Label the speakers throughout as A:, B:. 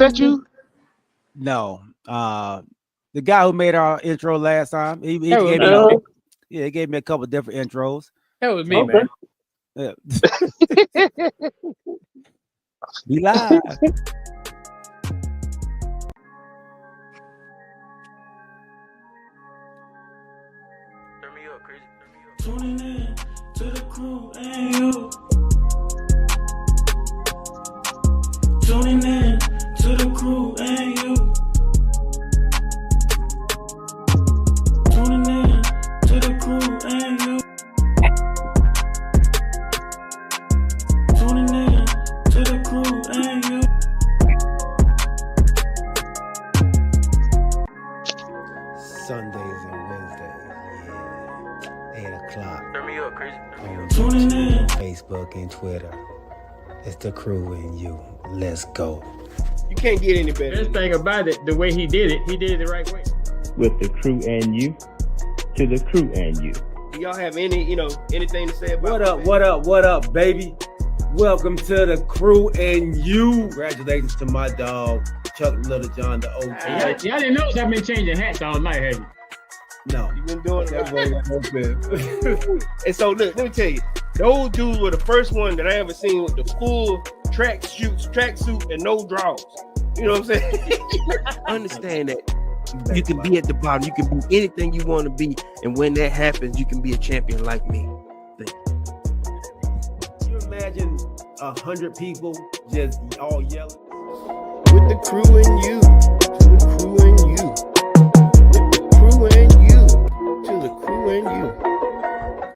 A: that you?
B: No. The guy who made our intro last time, he
C: That was
B: gave
C: me.
B: me
A: Uh,
B: he gave me a couple different intros.
C: That was me,
B: So
A: okay.
C: man.
B: yeah. Be live.
D: Tuning in to the crew and you. Tuning in to the crew and you. Tuning in to the crew and you. Tuning in to the crew and you.
B: Sundays and Wednesdays, yeah, 8 o'clock.
D: Turn me up, crazy.
B: On
D: Tuning
B: YouTube,
D: in.
B: Facebook, and Twitter. It's the crew and you. Let's go.
A: You can't get any better.
C: Best thing about it, the way he did it the right way.
E: With the crew and you, to the crew and you.
A: Do y'all have anything to say about
B: What up? What up? What up, baby? Welcome to the crew and you. Congratulations to my dog, Chuck Little John, the OG.
C: Y'all didn't notice I've been changing hats all night, have you?
B: No.
A: You've been doing
B: That
A: it.
B: boy got no fit.
A: And so look, let me tell you, those dudes were the first one that I ever seen with the full tracksuit and no drawers. You know what I'm saying?
F: Understand that you can be at the bottom, you can be anything you want to be, and when that happens, you can be a champion like me.
B: Can you imagine 100 people just all yelling?
A: With the crew and you, to the crew and you. With the crew and you, to the crew and you.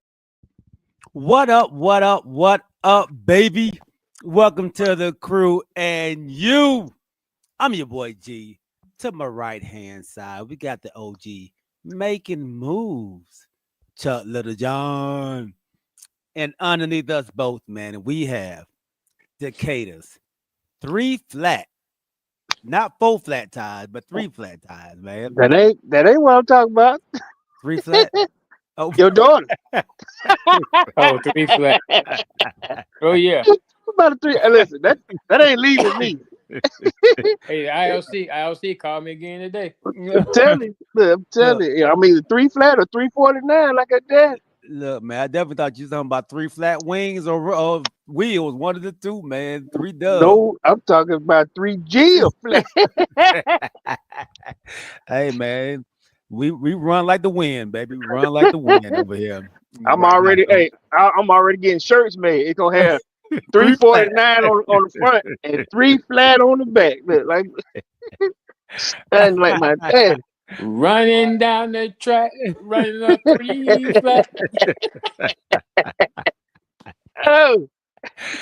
B: What up? What up? What up, baby? Welcome to the crew and you. I'm your boy G. To my right hand side, we got the OG making moves, Chuck Little John. And underneath us both, man, we have Decatur's 3 flat, not 4 flat tires, but 3 flat tires, man.
A: That ain't what I'm talking about.
B: 3 flat. Oh,
A: Your daughter.
C: Oh, 3 flat. Oh yeah.
A: About a 3. Listen, that ain't leaving me.
C: Hey, the ILC called me again today.
A: I'm telling you. I'm either 3 flat or 349, like I did.
B: Look, man, I definitely thought you was talking about 3 flat wings or wheels, one of the two, man. 3 dubs.
A: No, I'm talking about 3G or flat.
B: Hey, man, we run like the wind, baby. We run like the wind over here.
A: I'm already getting shirts made. It's gonna have 349 on the front and 3 flat on the back. Look, like standing like my dad.
C: Running down the track, running up 3 flat.
A: Oh,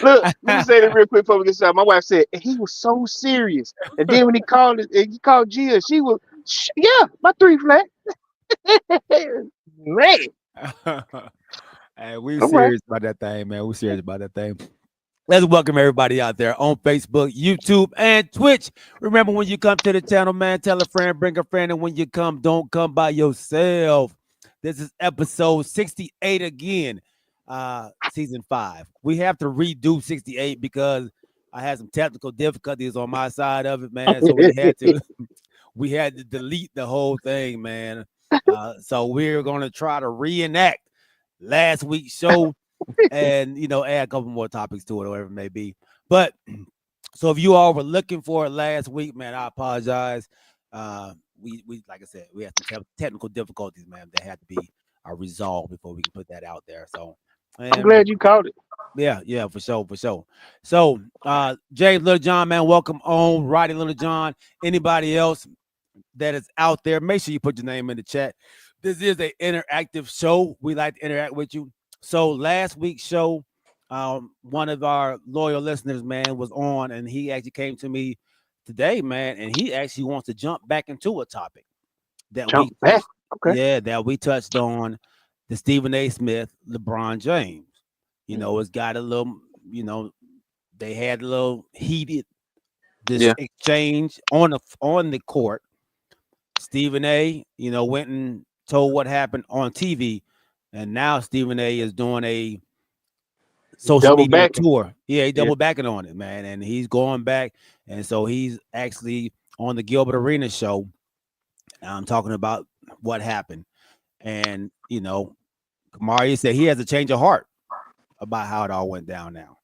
A: look, let me say this real quick before we get started. My wife said he was so serious, and then when he called Gia, she was, yeah, my 3 flat. Man,
B: Hey, we
A: All
B: serious about that thing, man. We serious about that thing. Let's welcome everybody out there on Facebook, YouTube, and Twitch. Remember, when you come to the channel, man, tell a friend, bring a friend, and when you come, don't come by yourself. This is episode 68 again, season 5. We have to redo 68 because I had some technical difficulties on my side of it, man. So we had to delete the whole thing, man. So we're gonna try to reenact last week's show and add a couple more topics to it or whatever it may be. But so if you all were looking for it last week, man, I apologize. We like I said, we had some technical difficulties, man, that had to be resolved before we can put that out there. So
A: I'm glad you caught it.
B: yeah, for sure. So James Little John, man, welcome on. Roddy Little John. Anybody else that is out there, make sure you put your name in the chat. This is an interactive show. We like to interact with you. So last week's show, one of our loyal listeners, man, was on, and he actually came to me today, man, and he actually wants to jump back into a topic that that we touched on, the Stephen A. Smith, LeBron James. It's got a little, they had a little heated exchange on the court. Stephen A., went and told what happened on TV. And now Stephen A. is doing a social
A: Double
B: media
A: backing.
B: tour. Yeah, he double backing on it, man, and he's going back, and so he's actually on the Gilbert Arena show. I'm talking about what happened, and Kamari said he has a change of heart about how it all went down now.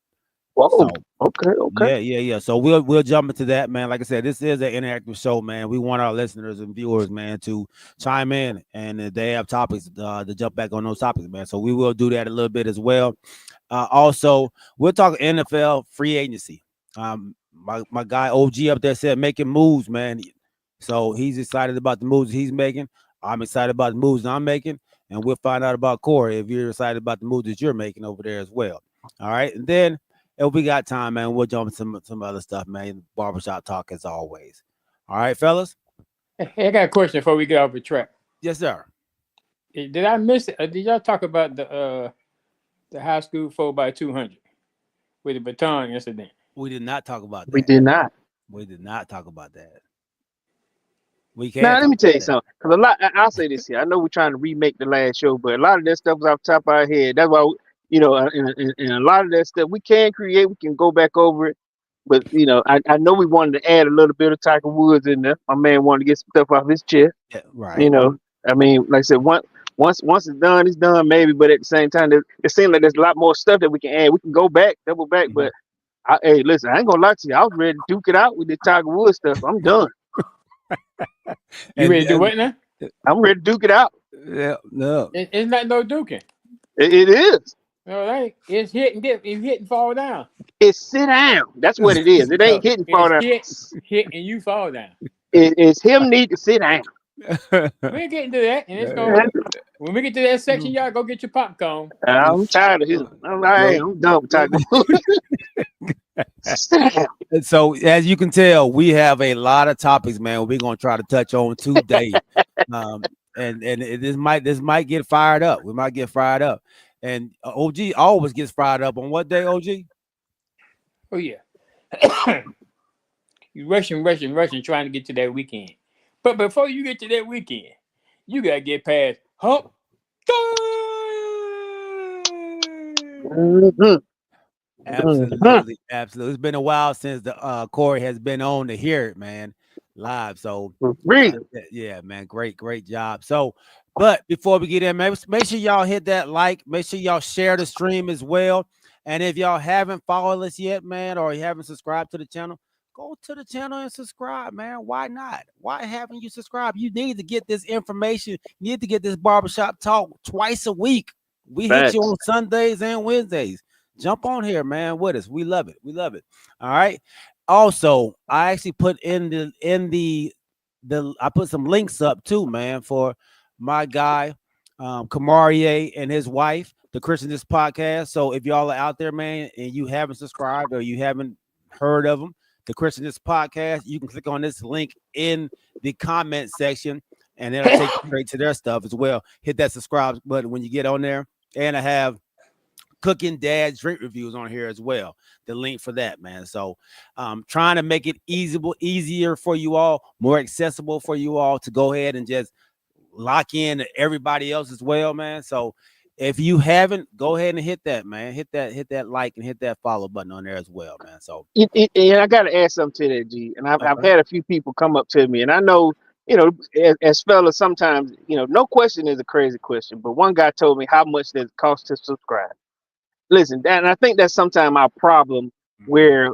A: Whoa.
B: So
A: Okay.
B: yeah. So we'll jump into that, man. Like I said, this is an interactive show, man. We want our listeners and viewers, man, to chime in, and if they have topics to jump back on those topics, man. So we will do that a little bit as well. Also, we'll talk NFL free agency. My guy OG up there said making moves, man. So he's excited about the moves he's making. I'm excited about the moves I'm making, and we'll find out about Corey if you're excited about the moves that you're making over there as well. All right, and then if we got time, man, we'll jump into some other stuff, man. Barbershop talk as always. All right, fellas.
C: Hey, I got a question before we get off the track.
B: Yes, sir.
C: Did I miss it? Did y'all talk about the high school 4x200 with the baton incident?
B: We did not talk about that.
A: We did not.
B: We did not talk about that. We can't.
A: Now let me tell you something. Because I'll say this here. I know we're trying to remake the last show, but a lot of that stuff is off the top of our head. That's why, and a lot of that stuff we can create. We can go back over it. But I know we wanted to add a little bit of Tiger Woods in there. My man wanted to get some stuff off his chest.
B: Yeah, right.
A: I mean, like I said, once it's done, it's done, maybe. But at the same time, it seems like there's a lot more stuff that we can add. We can go back, double back.
B: Mhm.
A: But hey, listen, I ain't gonna lie to you. I was ready to duke it out with the Tiger Woods stuff. I'm done.
C: You ready to do what now?
A: I'm ready to duke it out.
B: Yeah, no.
C: It's not no duking.
A: It is.
C: All right, it's hit and get. You hit and fall down.
A: It's sit down. That's what it is. It ain't hitting fall down.
C: Hit and you fall down.
A: It's him need to sit down.
C: We're getting to that, and it's going. When we get to that section, y'all go get your popcorn.
A: I'm tired of him. I'm done with Tiger Woods. Sit down.
B: And so, as you can tell, we have a lot of topics, man. We're gonna try to touch on today, and this might get fired up. We might get fired up, and OG always gets fired up on what day, OG?
C: Oh yeah, you rushing, trying to get to that weekend. But before you get to that weekend, you gotta get past hump.
A: Mm-hmm.
B: Absolutely. It's been a while since the Corey has been on to hear it, man, live. So yeah, man, great job. So, but before we get in, man, make sure y'all hit that like, make sure y'all share the stream as well. And if y'all haven't followed us yet, man, or you haven't subscribed to the channel, go to the channel and subscribe, man. Why not? Why haven't you subscribed? You need to get this information. You need to get this barbershop talk twice a week. We hit you on Sundays and Wednesdays. Jump on here, man, with us. We love it. All right. Also, I actually put in the I put some links up too, man, for my guy, Kamari and his wife, the Christianist podcast. So if y'all are out there, man, and you haven't subscribed or you haven't heard of them, the Christianist podcast, you can click on this link in the comment section, and it'll take you straight to their stuff as well. Hit that subscribe button when you get on there, and I have cooking dad drink reviews on here as well, the link for that, man. So trying to make it easier for you all, more accessible for you all to go ahead and just lock in to everybody else as well, man. So if you haven't, go ahead and hit that, man. Hit that like and hit that follow button on there as well, man. So
A: and I gotta add something to that, G. And I've had a few people come up to me, and I know, as fellas, sometimes, no question is a crazy question, but one guy told me, how much does it cost to subscribe? Listen, and I think that's sometimes our problem, where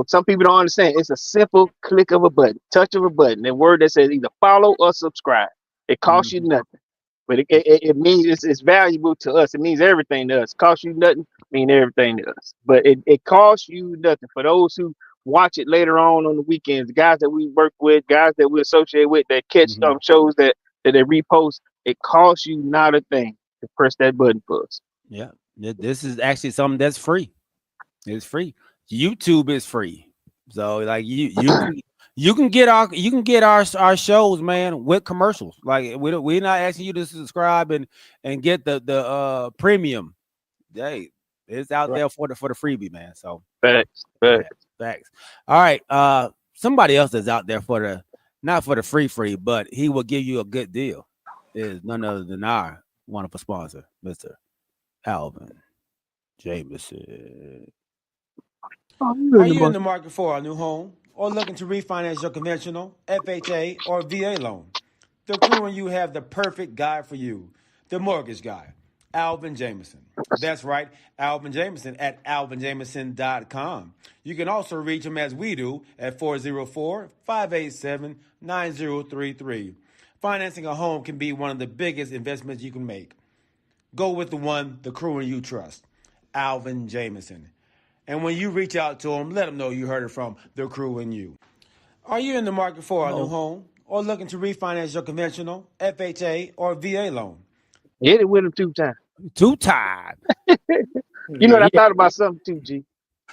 A: some people don't understand. It's a simple click of a button, touch of a button, a word that says either follow or subscribe. It costs you nothing, but it means it's valuable to us. It means everything to us. Costs you nothing, mean everything to us. But it costs you nothing. For those who watch it later on the weekends, guys that we work with, guys that we associate with, that catch shows that they repost, it costs you not a thing to press that button for us.
B: Yeah. This is actually something that's free. It's free. YouTube is free. So like you can get our shows, man, with commercials. Like we're not asking you to subscribe and get the premium. Hey, it's out there for the freebie, man. So
A: facts.
B: All right. Somebody else is out there not for the free, but he will give you a good deal. Is none other than our wonderful sponsor, Mr. Alvin Jameson.
G: Are you in the market for a new home or looking to refinance your conventional, FHA, or VA loan? The crew and you have the perfect guy for you, the mortgage guy, Alvin Jameson. That's right, Alvin Jameson at alvinjameson.com. You can also reach him as we do at 404-587-9033. Financing a home can be one of the biggest investments you can make. Go with the one the crew and you trust, Alvin Jameson. And when you reach out to him, let him know you heard it from the crew and you. Are you in the market for a new home or looking to refinance your conventional, FHA, or VA loan?
A: Hit it with him 2 times.
B: 2 times.
A: You know what I thought about something too, G.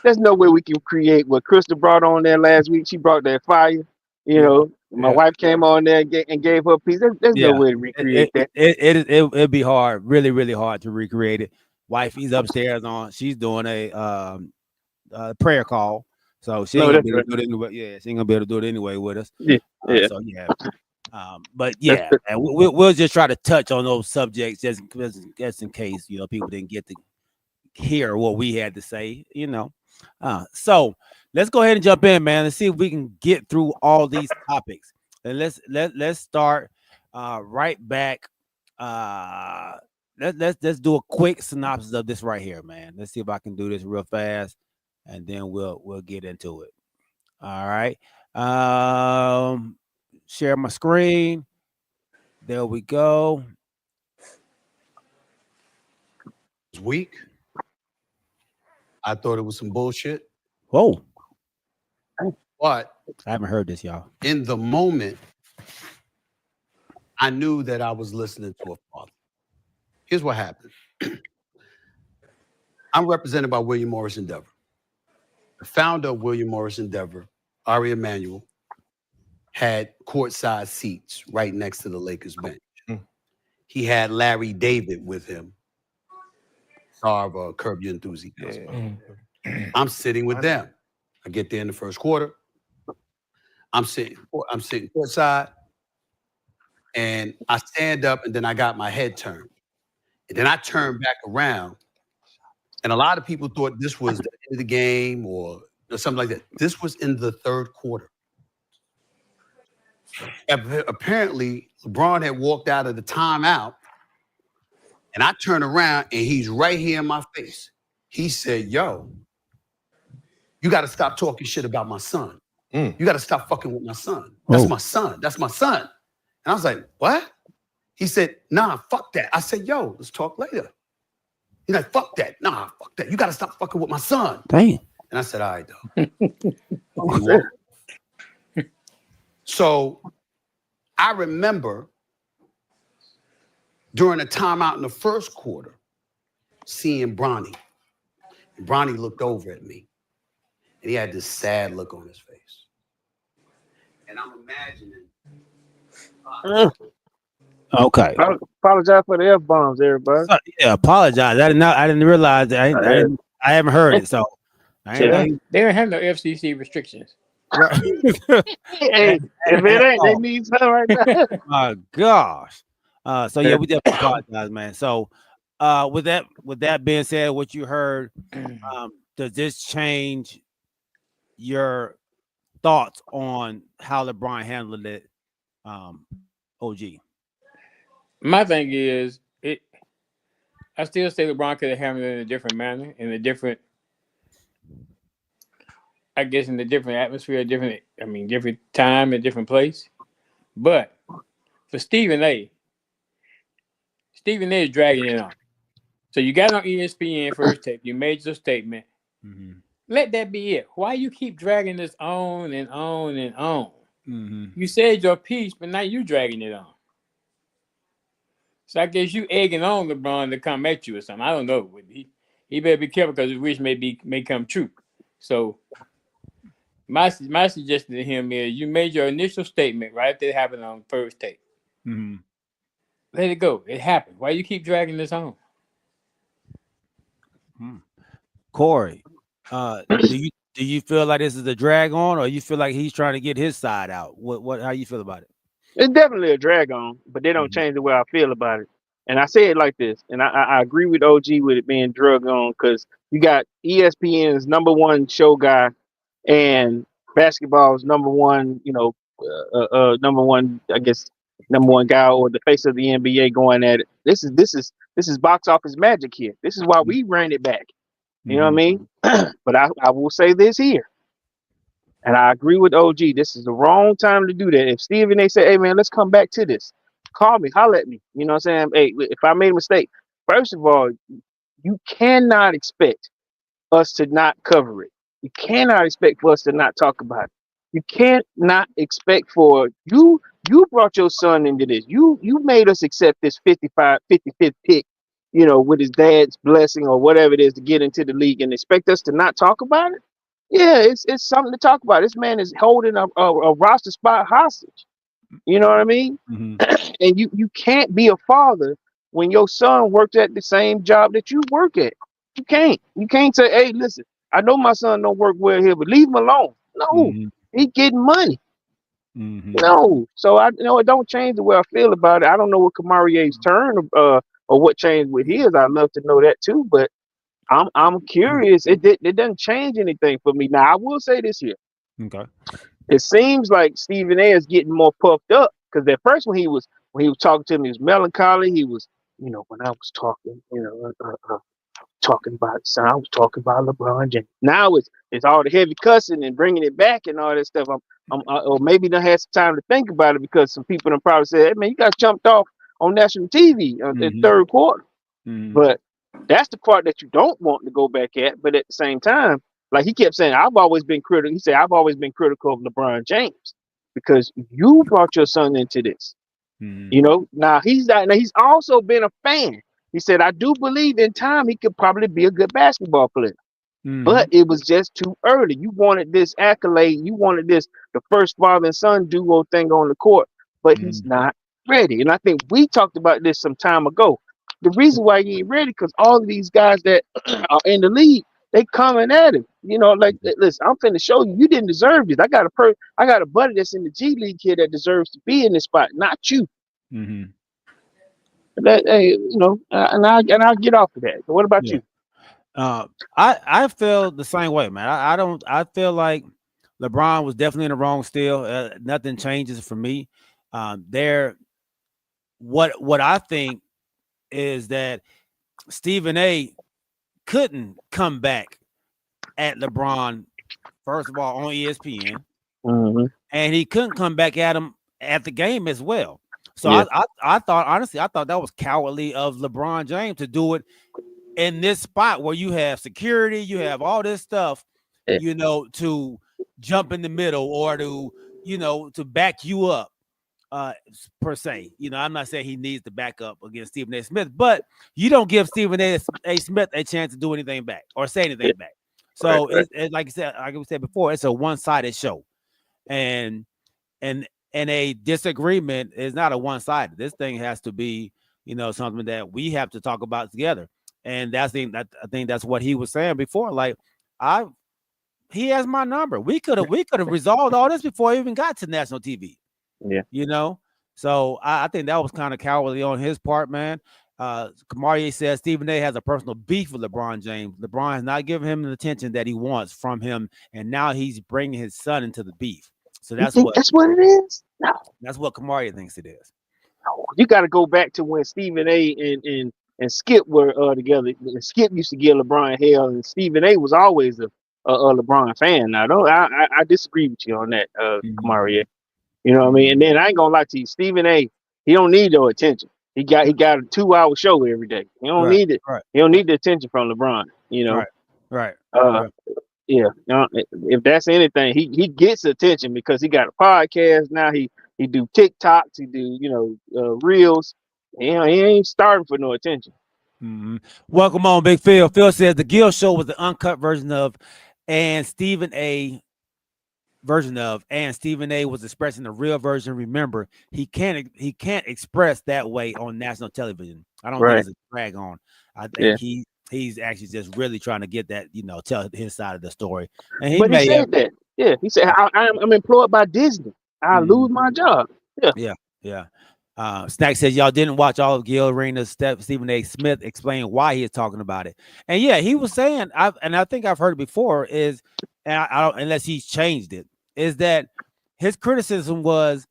A: There's no way we can create what Krista brought on there last week. She brought that fire. You know, my wife came on there and gave her a piece. There's no way to recreate that.
B: It'd be hard, really, really hard to recreate it. Wifey's upstairs she's doing a prayer call. So she ain't gonna be able to do it anyway. Yeah, she ain't gonna be able to do it anyway with us.
A: Yeah.
B: So yeah. But yeah, and we'll just try to touch on those subjects just in case, you know, people didn't get to hear what we had to say, you know. So let's go ahead and jump in, man. Let's see if we can get through all these topics. And let's start right back. Let's do a quick synopsis of this right here, man. Let's see if I can do this real fast, and then we'll get into it. All right. Share my screen. There we go.
H: This week, I thought it was some bullshit.
B: Whoa.
H: But
B: I haven't heard this, y'all.
H: In the moment, I knew that I was listening to a father. Here's what happened. I'm represented by William Morris Endeavor. The founder of William Morris Endeavor, Ari Emanuel, had courtside seats right next to the Lakers bench. He had Larry David with him, star of Curb Your Enthusiasm. I'm sitting with them. I get there in the first quarter. I'm sitting courtside, and I stand up, and then I got my head turned. And then I turned back around, and a lot of people thought this was the end of the game or something like that. This was in the third quarter. Apparently, LeBron had walked out of the timeout, and I turn around, and he's right here in my face. He said, yo, you got to stop talking shit about my son. You got to stop fucking with my son. That's my son. That's my son. And I was like, what? He said, nah, fuck that. I said, yo, let's talk later. He's like, fuck that. Nah, fuck that. You got to stop fucking with my son.
B: Damn.
H: And I said, all right, though. So I remember during a timeout in the first quarter, seeing Bronny. And Bronny looked over at me, and he had this sad look on his face. And I'm imagining.
B: Okay.
A: I apologize for the F-bombs, everybody.
B: Yeah, apologize. I didn't realize that. I haven't heard it, so
C: they don't have no FCC restrictions.
B: Right.
A: Hey, if it ain't, they need some right now.
B: My gosh. So yeah, we definitely apologize, man. So with that being said, what you heard, does this change your thoughts on how LeBron handled it? OG.
C: My thing is, I still say LeBron could have handled it in a different manner, in a different atmosphere, different time, a different place. But for Stephen A is dragging it on. So you got on ESPN first take, you made your statement. Mm-hmm. Let that be it. Why you keep dragging this on and on and on? Mm-hmm. You said your piece, but now you dragging it on. So I guess you egging on LeBron to come at you or something. I don't know. He better be careful because his wish may come true. So my suggestion to him is you made your initial statement right after it happened on first take. Mm-hmm. Let it go. It happened. Why you keep dragging this on?
B: Corey, do you feel like this is a drag on, or you feel like he's trying to get his side out? How you feel about it?
A: It's definitely a drag on, but they don't change the way I feel about it. And I say it like this, and I agree with OG with it being drug on, because You got ESPN's #1 show guy and basketball's #1, #1, I guess, #1 guy or the face of the NBA going at it. This is box office magic here. This is why we ran it back. You know what I mean? But I will say this here, and I agree with OG. This is the wrong time to do that. If Stephen A. say, "Hey man, let's come back to this," call me, holler at me. You know what I'm saying? Hey, if I made a mistake, first of all, you cannot expect us to not cover it. You cannot expect for us to not talk about it. You can't not expect for you brought your son into this. You made us accept this 55th pick, with his dad's blessing or whatever it is to get into the league and expect us to not talk about it. Yeah, it's something to talk about. This man is holding a roster spot hostage. You know what I mean? And you can't be a father when your son works at the same job that you work at. You can't. You can't say, "Hey, listen, I know my son don't work well here, but leave him alone." No, he getting money. No, so it don't change the way I feel about it. I don't know what Kamarie's turn or what changed with his. I'd love to know that too, but I'm curious. It doesn't change anything for me. Now I will say this here.
B: Okay.
A: It seems like Stephen A is getting more puffed up because at first when he was talking to me, he was melancholy. He was, when I was talking, talking about son, I was talking about LeBron James. Now it's all the heavy cussing and bringing it back and all that stuff. Or maybe they had some time to think about it because some people have probably said, "Hey man, you got jumped off on national TV in third quarter." But that's the part that you don't want to go back at. But at the same time, like he kept saying, I've always been critical. He said, I've always been critical of LeBron James because you brought your son into this. Now he's not. Now he's also been a fan. He said, I do believe in time he could probably be a good basketball player. But it was just too early. You wanted this accolade. You wanted the first father and son duo thing on the court, but he's not ready. And I think we talked about this some time ago. The reason why he ain't ready because all of these guys that are in the league, they coming at him. Like, listen, I'm finna show you didn't deserve this. I got a buddy that's in the G League here that deserves to be in this spot, not you. That, hey, and I'll get off of that. So what about you?
B: I feel the same way, man. I feel like LeBron was definitely in the wrong still. Nothing changes for me. What I think is that Stephen A couldn't come back at LeBron, first of all, on ESPN, and he couldn't come back at him at the game as well. So I thought, honestly, that was cowardly of LeBron James to do it in this spot where you have security, you have all this stuff, to jump in the middle or to back you up, per se. I'm not saying he needs to back up against Stephen A. Smith, but you don't give Stephen A. Smith a chance to do anything back or say anything back. So it's like we said before, it's a one-sided show, and a disagreement is not a one-sided. This thing has to be, something that we have to talk about together. And I think that's what he was saying before. Like, he has my number. We could have resolved all this before he even got to national TV.
A: Yeah.
B: So I think that was kind of cowardly on his part, man. Kamarie says Stephen A has a personal beef with LeBron James. LeBron has not given him the attention that he wants from him, and now he's bringing his son into the beef. So that's
A: what it is. No,
B: that's what Kamarie thinks it is.
A: You got to go back to when Stephen A and Skip were together. Skip used to give LeBron hell, and Stephen A was always a LeBron fan. Now, I disagree with you on that, Kamarie. You know what I mean? And then I ain't gonna lie to you, Stephen A. He don't need no attention. He got a 2-hour show every day. He don't need it. Right. He don't need the attention from LeBron.
B: Right.
A: Yeah. If that's anything, he gets attention because he got a podcast now. He do TikToks. He do reels. He ain't starting for no attention.
B: Welcome on, Big Phil. Phil says the Gill Show was the uncut version of, and Stephen A was expressing the real version. Remember, he can't express that way on national television. I don't think it's a drag on. I think he's actually just really trying to get that, tell his side of the story. And he
A: said that. Yeah, he said I'm employed by Disney. I lose my job.
B: Yeah. Snack says y'all didn't watch all of Gil Arenas. Stephen A. Smith explained why he is talking about it, and yeah, he was saying, I think I've heard it before, is, and I don't, unless he's changed it, is that his criticism was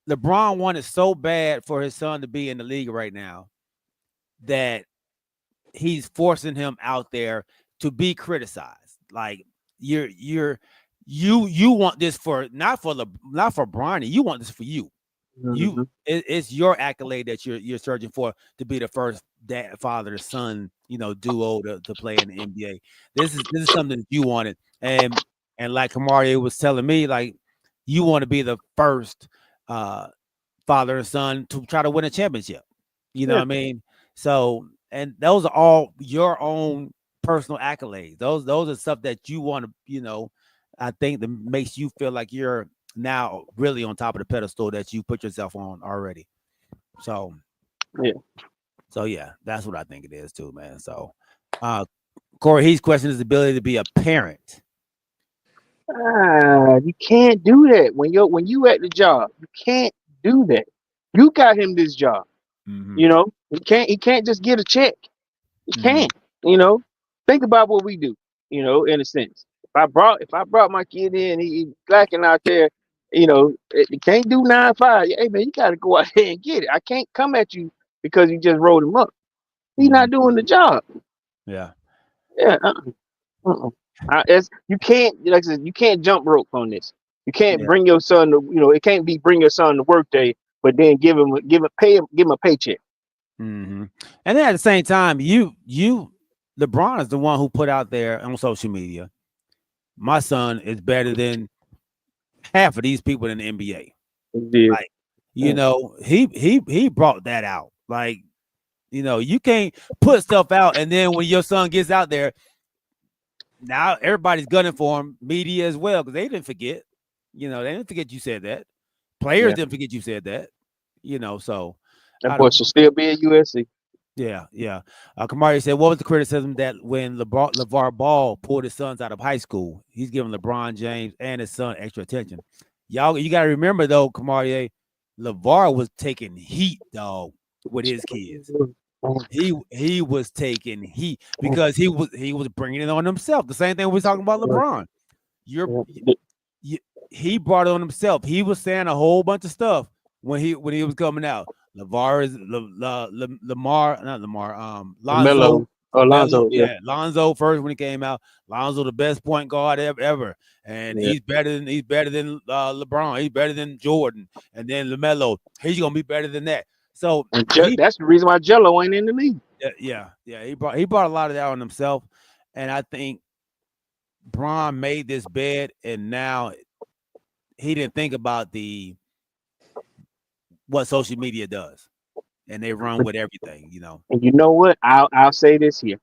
B: LeBron wanted so bad for his son to be in the league right now that he's forcing him out there to be criticized. Like you want this for not for Bronny, you want this for you. It's your accolade that you're searching for to be the first father son, duo to play in the NBA. This is something that you wanted, and like Kamari was telling me, like you want to be the first father and son to try to win a championship. You know what I mean? So, and those are all your own personal accolades. Those are stuff that you want to, I think that makes you feel like you're now really on top of the pedestal that you put yourself on already. So yeah, that's what I think it is too, man. So Corey, he's questioning his ability to be a parent.
A: You can't do that when you at the job. You can't do that. You got him this job. He can't just get a check. He can't. Think about what we do. In a sense, if I brought my kid in, he lacking out there. He can't do 9-5. Hey man, you got to go out there and get it. I can't come at you because you just rolled him up. He's not doing the job.
B: Yeah.
A: You can't, like I said, you can't jump rope on this. You can't bring your son to, it can't be bring your son to work day, but then give him a paycheck.
B: And then at the same time, LeBron is the one who put out there on social media, my son is better than half of these people in the NBA. Like, he brought that out. Like, you can't put stuff out, and then when your son gets out there, now everybody's gunning for him, media as well, because they didn't forget. They didn't forget you said that. Players didn't forget you said that. So
A: that boy should still be at USC.
B: Yeah. Kamari said, what was the criticism that when LeVar Ball pulled his sons out of high school, he's giving LeBron James and his son extra attention? Y'all, you got to remember, though, Kamari, LeVar was taking heat, dog, with his kids. He was taking heat because he was bringing it on himself. The same thing we was talking about LeBron. He brought it on himself. He was saying a whole bunch of stuff when he was coming out. LeVar is Lonzo.
A: Lonzo,
B: Lonzo first when he came out. Lonzo, the best point guard ever, and he's better than LeBron. He's better than Jordan, and then LaMelo. He's gonna be better than that. So
A: that's the reason why Jello ain't in the league.
B: Yeah. He brought a lot of that on himself, and I think Bron made this bed, and now he didn't think about what social media does, and they run with everything,
A: And you know what? I'll say this here.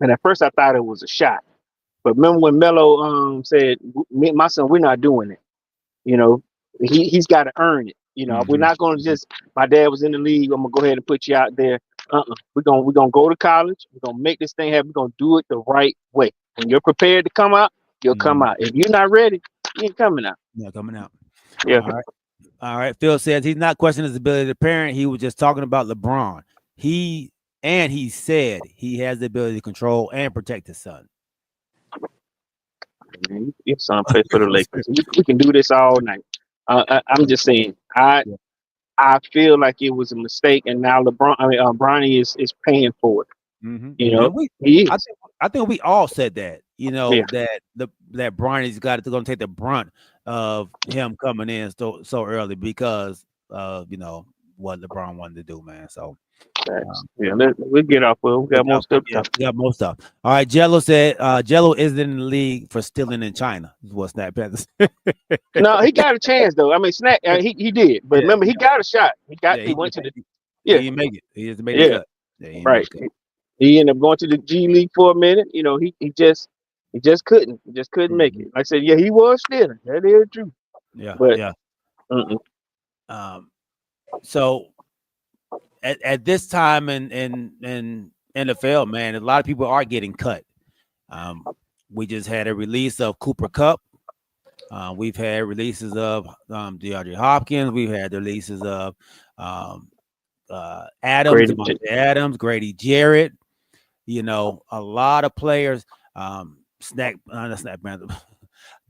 A: And at first I thought it was a shot, but remember when Melo said, "Me and my son, we're not doing it." He's got to earn it. We're not going to just. My dad was in the league. I'm gonna go ahead and put you out there. We're gonna go to college. We're gonna make this thing happen. We're gonna do it the right way. When you're prepared to come out, you'll come out. If you're not ready, you ain't coming out.
B: Yeah, coming out.
A: Yeah.
B: All right. Phil says he's not questioning his ability to parent. He was just talking about LeBron. He said he has the ability to control and protect his son.
A: Man, your son plays for the Lakers. We can do this all night. I'm just saying. I feel like it was a mistake, and now Bronny is paying for it. He is.
B: I think we all said that. That Bronny's going to take the brunt of him coming in so early because of what LeBron wanted to do, man. So
A: we'll get off. We got more stuff.
B: We got more stuff. All right. Jello said Jello isn't in the league for stealing in China. Is what Snap Panthers.
A: No, he got a chance though. I mean, Snap he did, but remember he got a shot. He went to the.
B: He didn't make it. He just made the cut.
A: Right. He ended up going to the G League for a minute. He just couldn't. He just couldn't make it. Like I said, he was stealing. That is true.
B: Yeah.
A: But,
B: so at this time in NFL, man, a lot of people are getting cut. We just had a release of Cooper Kupp. We've had releases of DeAndre Hopkins. We've had the releases of um, Adams,
A: Grady.
B: Devontae Adams, Grady Jarrett. You know, a lot of players. Not Snack Man,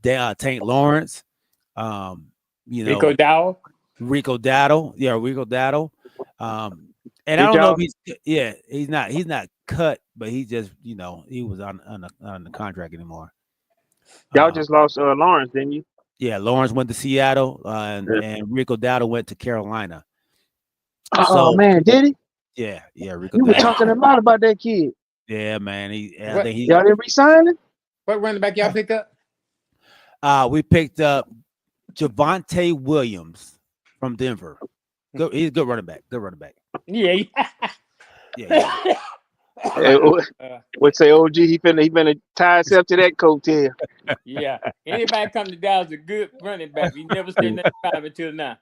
B: Tank Lawrence. Um, you
C: Rico
B: know,
C: Dowell.
B: Rico Dowdle. Yeah, Rico Dowdle. And I
A: Did
B: don't know
A: y'all
B: if he's not cut, but he just, you know, he was on the contract anymore.
A: y'all
B: Uh,
A: just lost Lawrence, didn't you?
B: yeah, Lawrence went to Seattle,
A: Yeah.
B: and Rico Dowdle went to Carolina.
A: Oh
B: So
A: man, did he?
B: yeah, Rico
A: You were
B: Dowdle.
A: talking a lot about that kid.
B: Yeah, man. I
C: What
B: think he
A: Y'all didn't resign him?
C: what running back y'all picked up?
B: we picked up Javonte Williams from Denver. Good, he's a good running back. Good running back.
C: Yeah.
B: Yeah.
A: Would say OG, he finna tie himself to that coattail.
C: Yeah. Anybody come to Dallas a good running back. He never said nothing about it until now.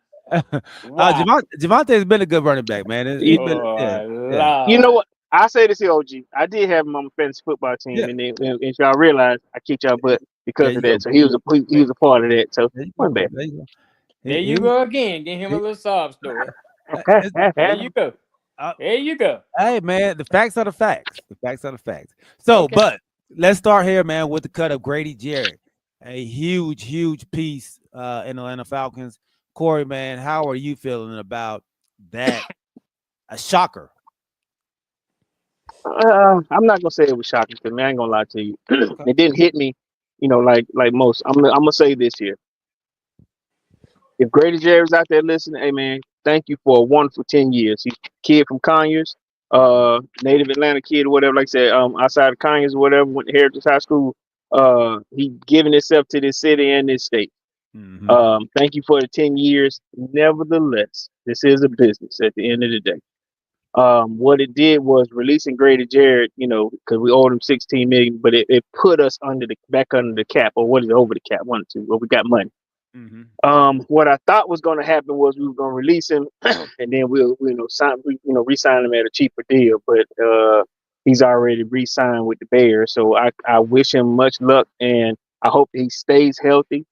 C: Wow.
B: Javonte's been a good running back, man. He's been, yeah.
A: You know
C: Lord.
A: what? I say this here, OG. I did have him on my fantasy football team,
B: Yeah.
A: and then and y'all realize I kicked y'all butt
B: There
A: because
B: you
A: of
B: go.
A: that. So he was a part of that. So
B: There you
A: wasn't
B: go.
A: bad.
B: There you go.
C: There you go again. Give him a little sob story.
B: It's-
C: There you go.
B: uh,
C: There you go.
B: hey, man, the facts are the facts. The facts are the facts. So,
C: Okay.
B: but let's start here, man, with the cut of Grady Jarrett. A huge piece in Atlanta Falcons. Corey, man, how are you feeling about that? A shocker.
A: I'm not gonna say it was shocking to me. I ain't gonna lie to you.
B: Okay.
A: It didn't hit me, like most. I'm gonna say this here. If Grady Jarrett's out there listening, hey man, thank you for a wonderful 10 years. He's a kid from Conyers, native Atlanta kid or whatever. Like I said, outside of Conyers or whatever, went to Heritage High School. He given himself to this city and this state.
B: Mm-hmm.
A: Thank you for the 10 years. Nevertheless, this is a business at the end of the day. What it did was releasing Grady Jarrett, because we owed him 16 million, but it put us back under the cap, or what is it, over the cap, 1 or 2, where we got money.
B: Mm-hmm.
A: What I thought was going to happen was we were going to release him, and then we'll re-sign him at a cheaper deal. But he's already re-signed with the Bears, so I wish him much luck, and I hope he stays healthy.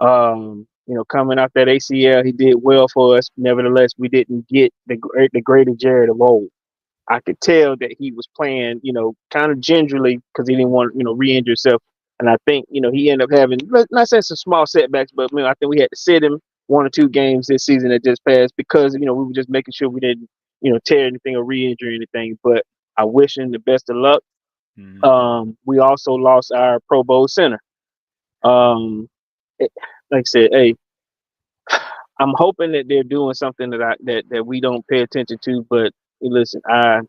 A: Coming off that ACL, he did well for us. Nevertheless, we didn't get the greater Jared of old. I could tell that he was playing, kind of gingerly because he didn't want, re-injure himself. And I think, he ended up having, not saying some small setbacks, but I think we had to sit him 1 or 2 games this season that just passed because, we were just making sure we didn't, tear anything or re-injure anything. But I wish him the best of luck.
B: Mm-hmm.
A: We also lost our Pro Bowl center. Like I said, hey, I'm hoping that they're doing something that we don't pay attention to. But listen, I'm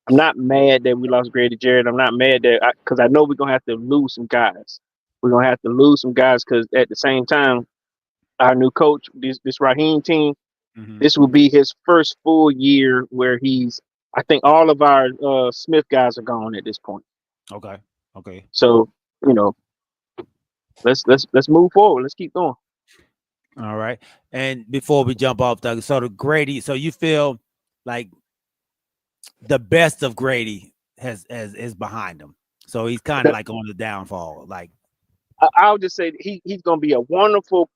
A: not mad that we lost Grady Jarrett. I'm not mad that because I know we're gonna have to lose some guys. We're gonna have to lose some guys because at the same time, our new coach, this Raheem team,
B: Mm-hmm.
A: this will be his first full year where he's. I think all of our Smith guys are gone at this point.
B: Okay.
A: So let's move forward. Let's keep going.
B: All right. And before we jump off, Doug, so the Grady, so you feel like the best of Grady is behind him. So he's kind of like on the downfall. Like
A: I'll just say he's going to be a wonderful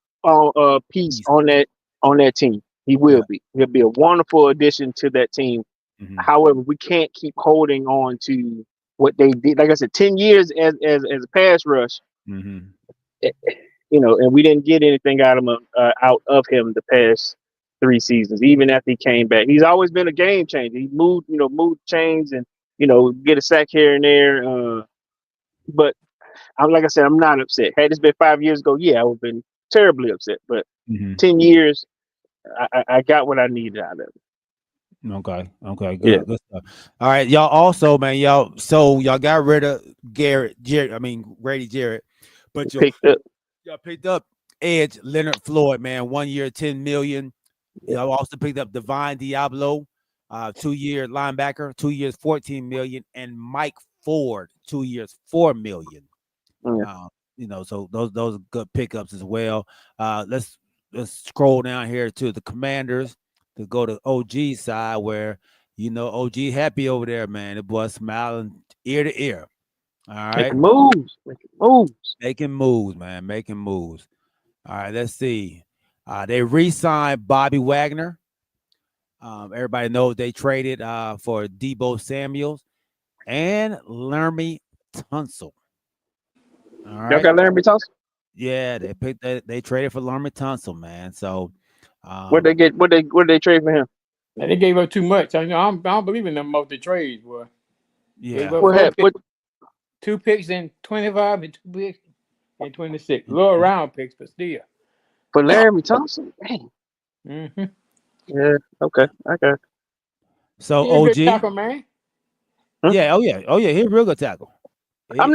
A: piece
B: he's
A: on that team. He
B: yeah.
A: will be. He'll be a wonderful addition to that team.
B: Mm-hmm.
A: However, we can't keep holding on to what they did. Like I said, 10 years as a pass rush.
B: Mm-hmm.
A: And we didn't get anything out of him the past 3 seasons. Even after he came back, he's always been a game changer. He moved chains and get a sack here and there. But like I said, I'm not upset. Had this been 5 years ago, yeah, I would have been terribly upset. But
B: Mm-hmm.
A: 10 years, I got what I needed out of it.
B: Okay, good,
A: Yeah.
B: good stuff. All right, y'all. Also, man, y'all got rid of Grady Jarrett, but y'all picked up Edge Leonard Floyd, man, 1 year, 10 million. Y'all also picked up Divine Diablo, 2-year linebacker, 2 years, 14 million, and Mike Ford, 2 years, 4 million. So those are good pickups as well. Let's scroll down here to the Commanders to go to OG side where OG happy over there, man. The boy smiling ear to ear. All right.
A: Making moves. Making moves.
B: Making moves, man. Making moves. All right, let's see. They re-signed Bobby Wagner. Everybody knows they traded for Debo Samuels and Laramie Tunsil. All
A: Y'all
B: right.
A: got Larry Thompson?
B: Yeah, they traded for Laramie Tunsil, man. So
A: What they get? What they trade for him?
C: And they gave up too much. I don't believe in them multi trades, boy. Gave
B: yeah.
C: up
A: What happened? What?
C: 2 picks in 25 and 2 picks in 26. Lower round picks, but still.
A: For Larry Thompson? Dang.
C: Mm-hmm.
A: Yeah. Okay. I got it.
B: So
C: He a good
B: OG.
C: tackle, man.
A: Huh?
B: Yeah, oh yeah, he's a real good tackle.
A: I'm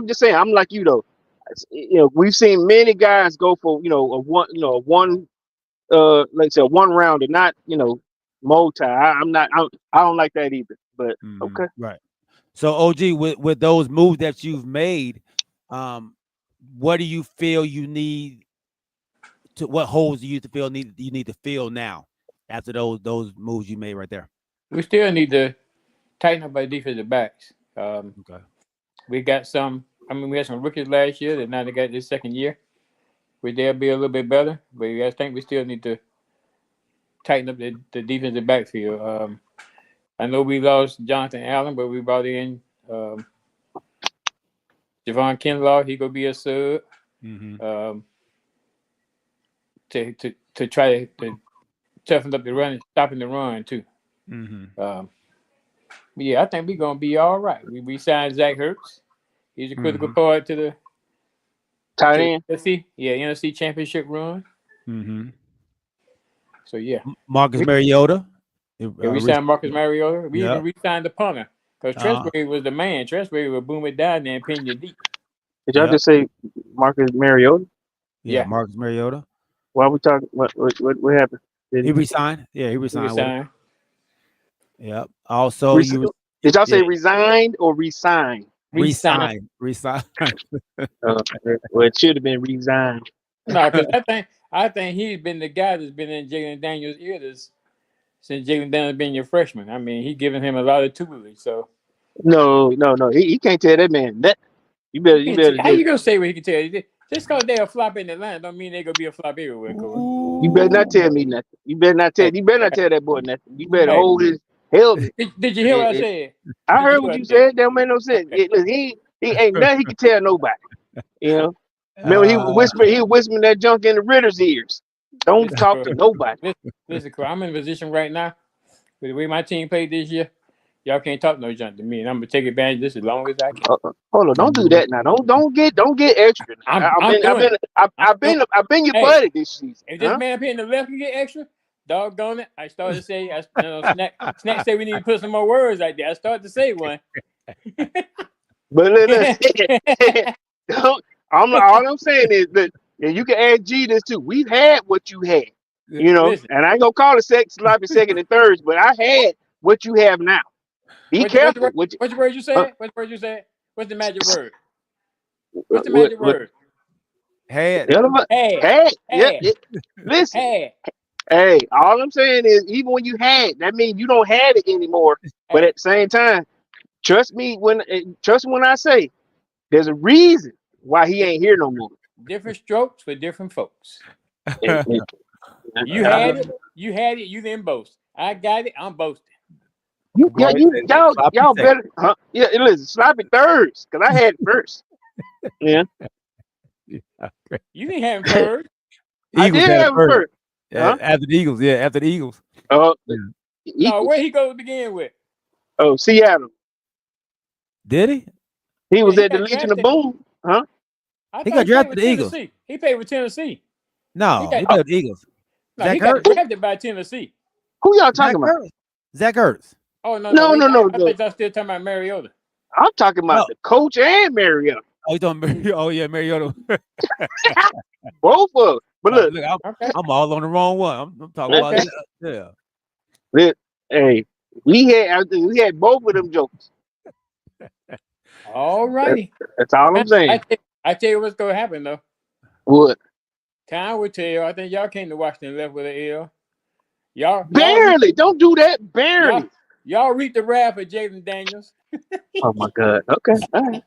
A: just saying. I'm like you though. We've seen many guys go for a one like I said, one rounder, not multi. I don't like that either. But okay.
B: Right. So OG, with those moves that you've made, what do you feel you need to? What holes do you feel you need to fill now after those moves you made right there?
C: We still need to tighten up our defensive backs.
B: Okay.
C: We got some. I mean, we had some rookies last year that now they got this second year. They'll be a little bit better, but I think we still need to tighten up the defensive backfield. I know we lost Jonathan Allen, but we brought in Javon Kinlaw. He gonna be a sub to try to toughen up the run, stopping the run too. Yeah, I think we're gonna be all right. We signed Zach Ertz. He's a critical part to the
A: Tight end.
C: NFC Championship run. So yeah,
B: Marcus Mariota.
C: we signed Marcus Mariota. We
B: Yeah.
C: even re-signed the punter because Tresbury was the man. Tresbury would boom it down there and pin you deep.
A: Did y'all just say Marcus Mariota?
C: Yeah.
B: Marcus Mariota.
A: Why we talking? What happened?
B: He resigned. Yeah, he resigned.
C: Resigned.
B: Yep. Also,
A: did y'all say resigned or resigned?
B: Resigned.
A: Well, it should have been resigned.
C: No, because I think he's been the guy that's been in Jalen Daniels' ears since Jalen Daniels been your freshman. I mean, he giving him a lot of tutelage. So
A: No. He can't tell that man that. You better.
C: How you gonna say what he can tell you? Just because they're a flop in Atlanta don't mean they're gonna be a flop everywhere, Corey.
A: You better not tell me nothing. You better not tell that boy nothing. You better hold his helmet.
C: Did you hear what I said?
A: I heard what you said. That don't make no sense. He ain't nothing he can tell nobody. Remember he was whispering that junk in the Ritter's ears. Don't talk to nobody.
C: Listen, Corey, I'm in a position right now with the way my team played this year. Y'all can't talk no junk to me, and I'm gonna take advantage of this as long as I can.
A: Hold on, don't do that now. Don't get extra. I've been your buddy this season.
C: If this man up here in the left can get extra, doggone it. I started to say, Snack said we need to put some more words out there. I started to say one.
A: But listen, all I'm saying is that you can add G this too. We've had what you had,
C: Listen.
A: and I ain't gonna call it sloppy second and thirds, but I had what you have now. Be careful.
C: What's the word you said? What's the word you said? What's the magic word? What's the magic word?
B: Had.
A: Yeah. Listen. Hey, all I'm saying is, even when you had, that means you don't have it anymore. But at the same time, trust me when I say there's a reason why he ain't here no more.
C: Different strokes for different folks. You had it. You didn't boast. I got it. I'm boasting.
A: Y'all better. Yeah, listen, sloppy thirds because I had it first. Yeah.
C: You didn't have it first.
A: I did have it first.
B: After the Eagles, after the Eagles.
C: No, where he go to begin with?
A: Oh, Seattle.
B: Did he?
A: He was at the Legion of Boom, huh?
B: He got drafted to the Eagles.
C: He played with Tennessee.
B: No, he played with the Eagles.
C: No, he got drafted by Tennessee.
A: Who y'all talking about?
B: Zach Ertz.
C: Oh no. I think y'all still talking about Mariota.
A: I'm talking about the coach and Mariota.
B: Oh, you talking Mariota? Oh yeah, Mariota.
A: Both of them. But look,
B: I'm all on the wrong one. I'm talking about
A: Hey, we had both of them jokers.
C: All righty.
A: That's all I'm saying.
C: I tell you what's gonna happen though.
A: What?
C: Time will tell. I think y'all came to Washington left with an L. Y'all
A: barely. Don't do that. Barely.
C: Y'all read the wrath of Jaden Daniels.
A: Oh my God. Okay. All right.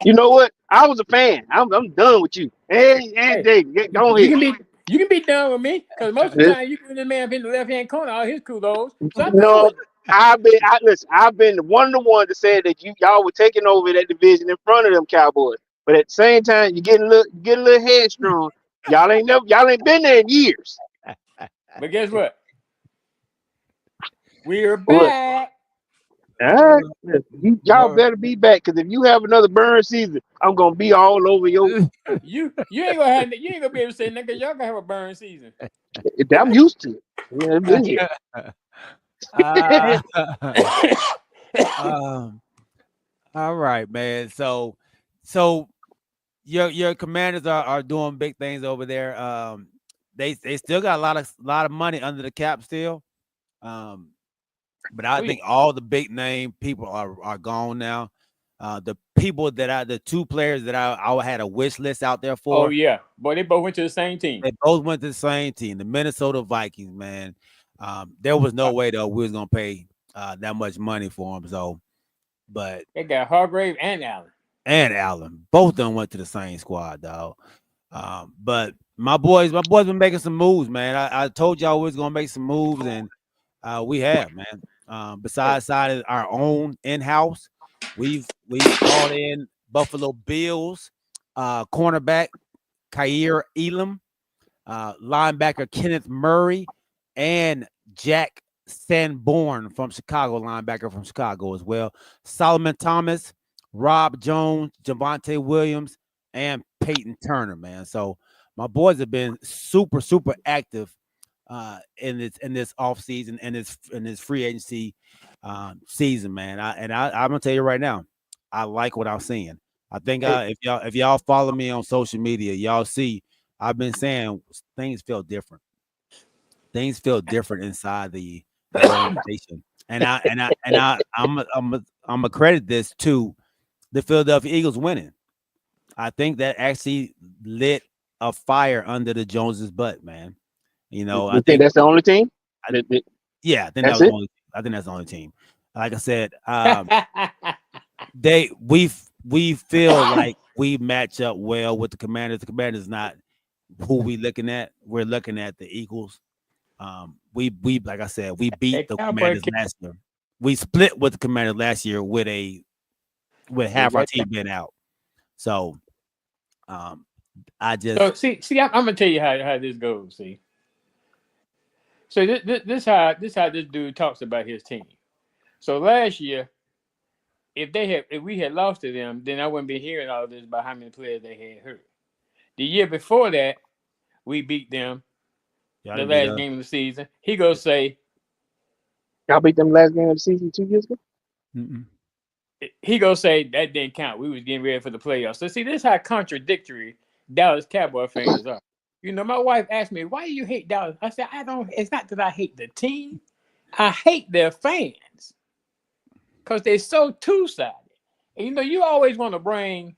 A: You know what? I was a fan. I'm done with you. Hey,
C: Hey,
A: David, go
C: you
A: ahead.
C: can be done with me because most of the
A: This-
C: time you give this man in the left hand corner all his kudos. So I'm done
A: No,
C: with it.
A: listen. I've been one of the ones that said that y'all were taking over that division in front of them Cowboys. But at the same time, you get a little headstrong. Y'all ain't been there in years.
C: But guess what? We're
A: What?
C: back.
A: All right. Y'all better be back because if you have another burn season, I'm gonna be all over your.
C: You ain't gonna be able to say that because y'all gonna have a burn season.
A: I'm used to it. Yeah, I've been here.
B: Uh, um, all right, man. So your commanders are doing big things over there. They still got a lot of money under the cap still. But I
C: Oh, yeah.
B: think all the big name people are gone now. The people the two players that I had a wish list out there
C: Oh
B: for,
C: yeah, boy, they both went to the same team.
B: they both went to the same team, the Minnesota Vikings, man. There was no way though we was gonna pay that much money for them. So, but
C: They got Hargrave and Allen.
B: Allen, both of them went to the same squad, dog. But my boys been making some moves, man. I told y'all we was gonna make some moves, and we have, man. Besides our own in-house, we've brought in Buffalo Bills cornerback Khair Elam, linebacker Kenneth Murray, and Jack Sanborn from Chicago, linebacker from Chicago as well. Solomon Thomas, Rob Jones, Javante Williams, and Peyton Turner, man. So my boys have been super, super active in this off season and this free agency season, man. I'm gonna tell you right now, I like what I'm seeing. I think if y'all follow me on social media, y'all see I've been saying things feel different. Things feel different inside the organization, and I'm a credit this to the Philadelphia Eagles winning. I think that actually lit a fire under the Joneses' butt, man. You know, I
A: You think
B: think
A: that's the only team?
B: yeah, I think that
A: That's
B: was the
A: it.
B: only. I think that's the only team. Like I said,
C: Hey,
B: we feel like we match up well with the Commanders. The Commanders not who we looking at. We're looking at the Eagles. We like I said, we beat the
C: Cowboy,
B: Commanders last year. We split with the Commanders last year with half our team being out. So I just
C: so see, I'm gonna tell you how this goes. See, so how this dude talks about his team. So last year, if we had lost to them, then I wouldn't be hearing all this about how many players they had hurt. The year before that, we beat them
B: y'all
C: the
B: didn't beat
C: last
B: us.
C: game of the season. He goes say
A: Y'all beat them last game of the season 2 years ago.
B: Mm-mm.
C: that didn't count. We was getting ready for the playoffs. So see, this is how contradictory Dallas Cowboy fans are. You know, my wife asked me, "Why do you hate Dallas?" I said, "I don't. It's not that I hate the team. I hate their fans because they're so two-sided. And you know, you always want to bring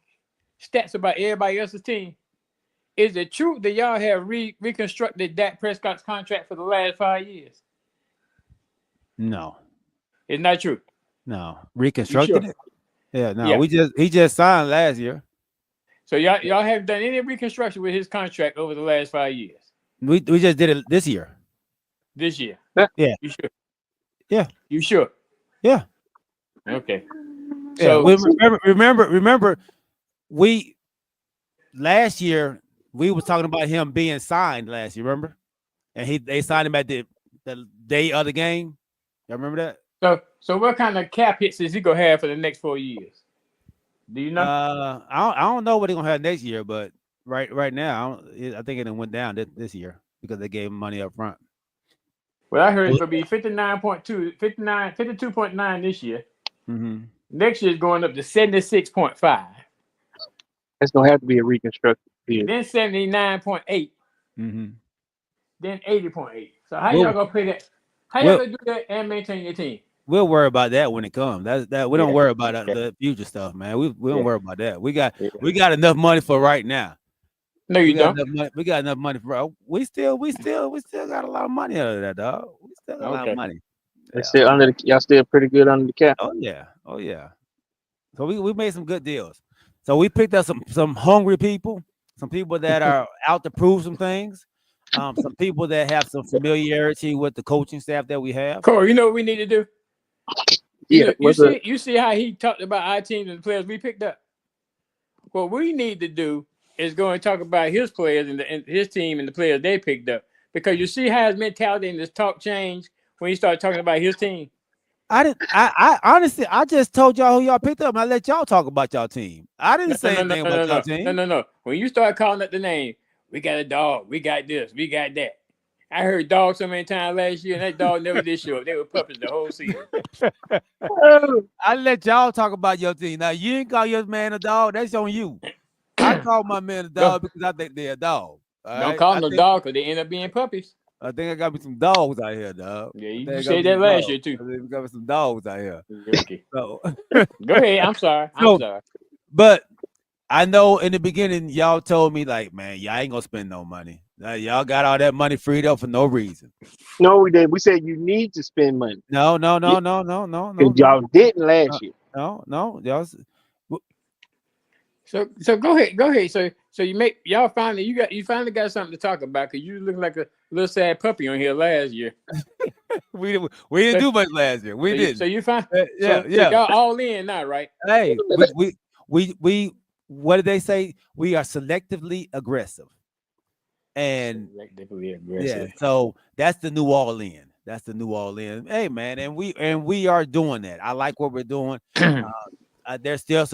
C: stats about everybody else's team. Is it true that y'all have reconstructed Dak Prescott's contract for the last 5 years?
B: No,
C: It's not true.
B: no,
C: You sure?
B: reconstructed it. Yeah, no,
C: Yeah.
B: he just signed last year.
C: So y'all haven't done any reconstruction with his contract over the last 5 years.
B: We just did it this year.
C: This year.
B: Yeah,
C: You sure?
B: yeah,
C: You sure?
B: yeah,
C: Okay.
B: yeah.
C: So
B: We remember we last year we was talking about him being signed last year. Remember, and they signed him at the day of the game. Y'all remember that?
C: so what kind of cap hits is he gonna have for the next 4 years? Do you know?
B: I don't know what they're gonna have next year, but right now, I think it went down this year because they gave him money up front.
C: Well, I heard it's gonna be 52.9 this year.
B: Mm-hmm.
C: Next year is going up to 76.5.
A: That's gonna have to be a reconstructed field.
C: Then 79.8.
B: Mm-hmm.
C: Then 80.8. So how
B: We'll,
C: y'all gonna pay that? How y'all
B: we'll,
C: gonna do that and maintain your team?
B: we'll worry about that when it comes. That we don't
C: Yeah.
B: worry about
C: Okay.
B: the future stuff, man. We don't
C: Yeah.
B: worry about that. We
C: Yeah.
B: got enough money for right now.
C: No, you don't.
B: We got enough money for we still got a lot of money out of that, dog. We still got a lot of
C: Okay.
B: money.
A: It's still under the, y'all still pretty good under the cap.
B: Oh yeah. Oh yeah. So we made some good deals. So we picked up some hungry people, some people that are out to prove some things, some people that have some familiarity with the coaching staff that we have.
C: Corey, you know what we need to do?
A: Yeah,
C: You see how he talked about our team and the players we picked up. What we need to do is go and talk about his players and his team and the players they picked up. Because you see how his mentality and his talk changed when he started talking about his team.
B: I honestly, I just told y'all who y'all picked up. And I let y'all talk about y'all team. I didn't say anything about y'all team.
C: No. When you start calling up the name, we got a dog, we got this, we got that. I heard dog so many times last year, and that dog never did show up. They were puppies the whole season.
B: I let y'all talk about your team. Now you ain't call your man a dog. That's on you. I call my man a dog because I think they're a dog.
C: Don't call them a dog because they end up being puppies.
B: I think I got me some dogs out here, dog.
C: Yeah, you said that last year too.
B: I think we got me some dogs out here.
C: Okay.
B: So
C: go ahead. I'm sorry. I'm sorry.
B: But I know in the beginning y'all told me like, man, y'all ain't gonna spend no money. Y'all got all that money freed up for no reason.
A: No, we did. We said you need to spend money.
B: No.
A: Y'all didn't last year.
B: No, y'all.
C: So go ahead. So y'all finally got something to talk about because you look like a little sad puppy on here last year.
B: we didn't do much last year. We didn't.
C: So you find
B: yeah.
C: So y'all all in now, right?
B: Hey, we what did they say? We are selectively aggressive. And
C: selectively aggressive.
B: Yeah, so that's the new all in. That's the new all in. Hey man, and we are doing that. I like what we're doing. There's still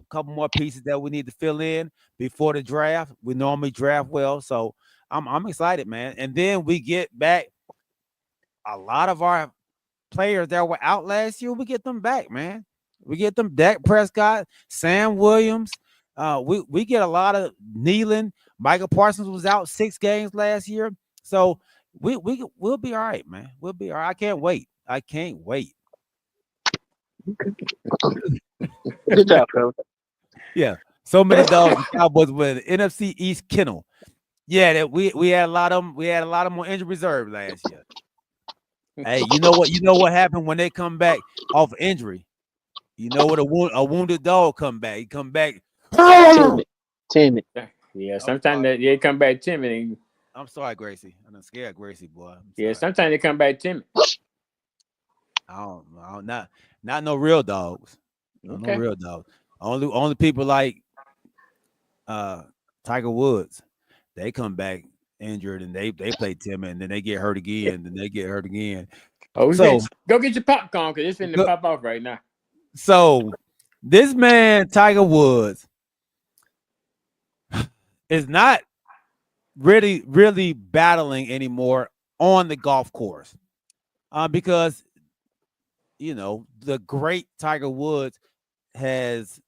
B: couple more pieces that we need to fill in before the draft. We normally draft well, so I'm excited, man. And then we get back a lot of our players that were out last year. We get them back, man. We get them Dak Prescott, Sam Williams. We get a lot of Nealon. Michael Parsons was out 6 games last year, so we'll be all right, man. We'll be all right. I can't wait.
A: Good job, coach.
B: Yeah, so many dogs. The Cowboys with an NFC East kennel. Yeah, that we had a lot of them. We had a lot of them on injury reserve last year. Hey, you know what? You know what happened when they come back off injury? You know what? A wounded dog come back. He come back
A: timid.
C: Yeah, sometimes they come back timid.
B: I'm sorry, Gracie. I'm scared, Gracie, boy.
C: Yeah, sometimes they come back timid.
B: I don't not no real dogs.
C: Okay.
B: No real dogs. Only people like Tiger Woods. They come back injured and they play timid and then they get hurt again. Then they get hurt again.
C: Oh, so go get your popcorn because it's finna pop off right now.
B: So this man, Tiger Woods, is not really battling anymore on the golf course. Because the great Tiger Woods has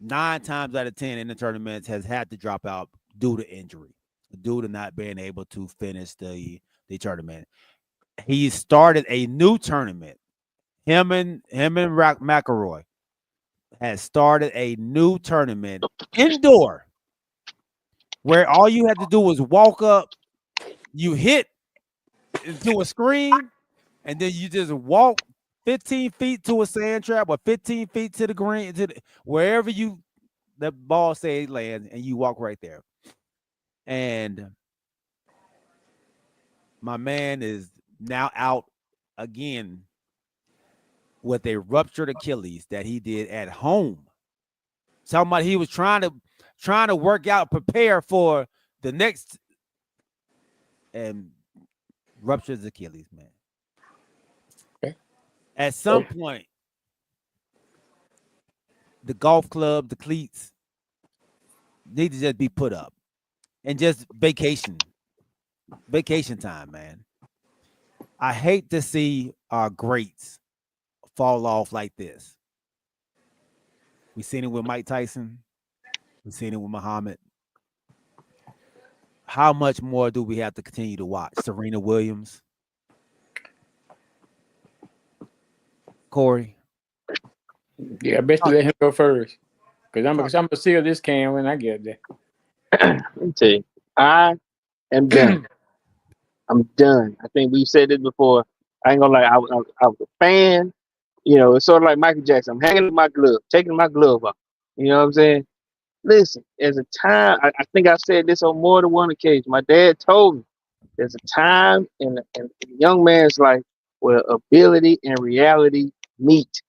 B: 9 times out of 10 in the tournaments has had to drop out due to injury, due to not being able to finish the tournament. He started a new tournament. Him and McIlroy has started a new tournament indoor where all you had to do was walk up, you hit into a screen, and then you just walk 15 feet to a sand trap or 15 feet to the green, wherever the ball say lands, and you walk right there. And my man is now out again with a ruptured Achilles that he did at home. Talking about he was trying to work out, prepare for the next, and ruptures Achilles, man.
C: Okay.
B: At some point, the golf club, the cleats, need to just be put up and just vacation time, man. I hate to see our greats fall off like this. We've seen it with Mike Tyson. We've seen it with Muhammad. How much more do we have to continue to watch? Serena Williams, Corey.
C: Yeah, I bet you let him go first. Because I'm gonna seal this can when I get there.
A: Let me tell you, I am done. I'm done. I think we've said it before. I ain't gonna lie. I was a fan. You know, it's sort of like Michael Jackson. I'm hanging up my glove, taking my glove off. You know what I'm saying? Listen, there's a time. I think I've said this on more than one occasion. My dad told me there's a time in a young man's life where ability and reality meet.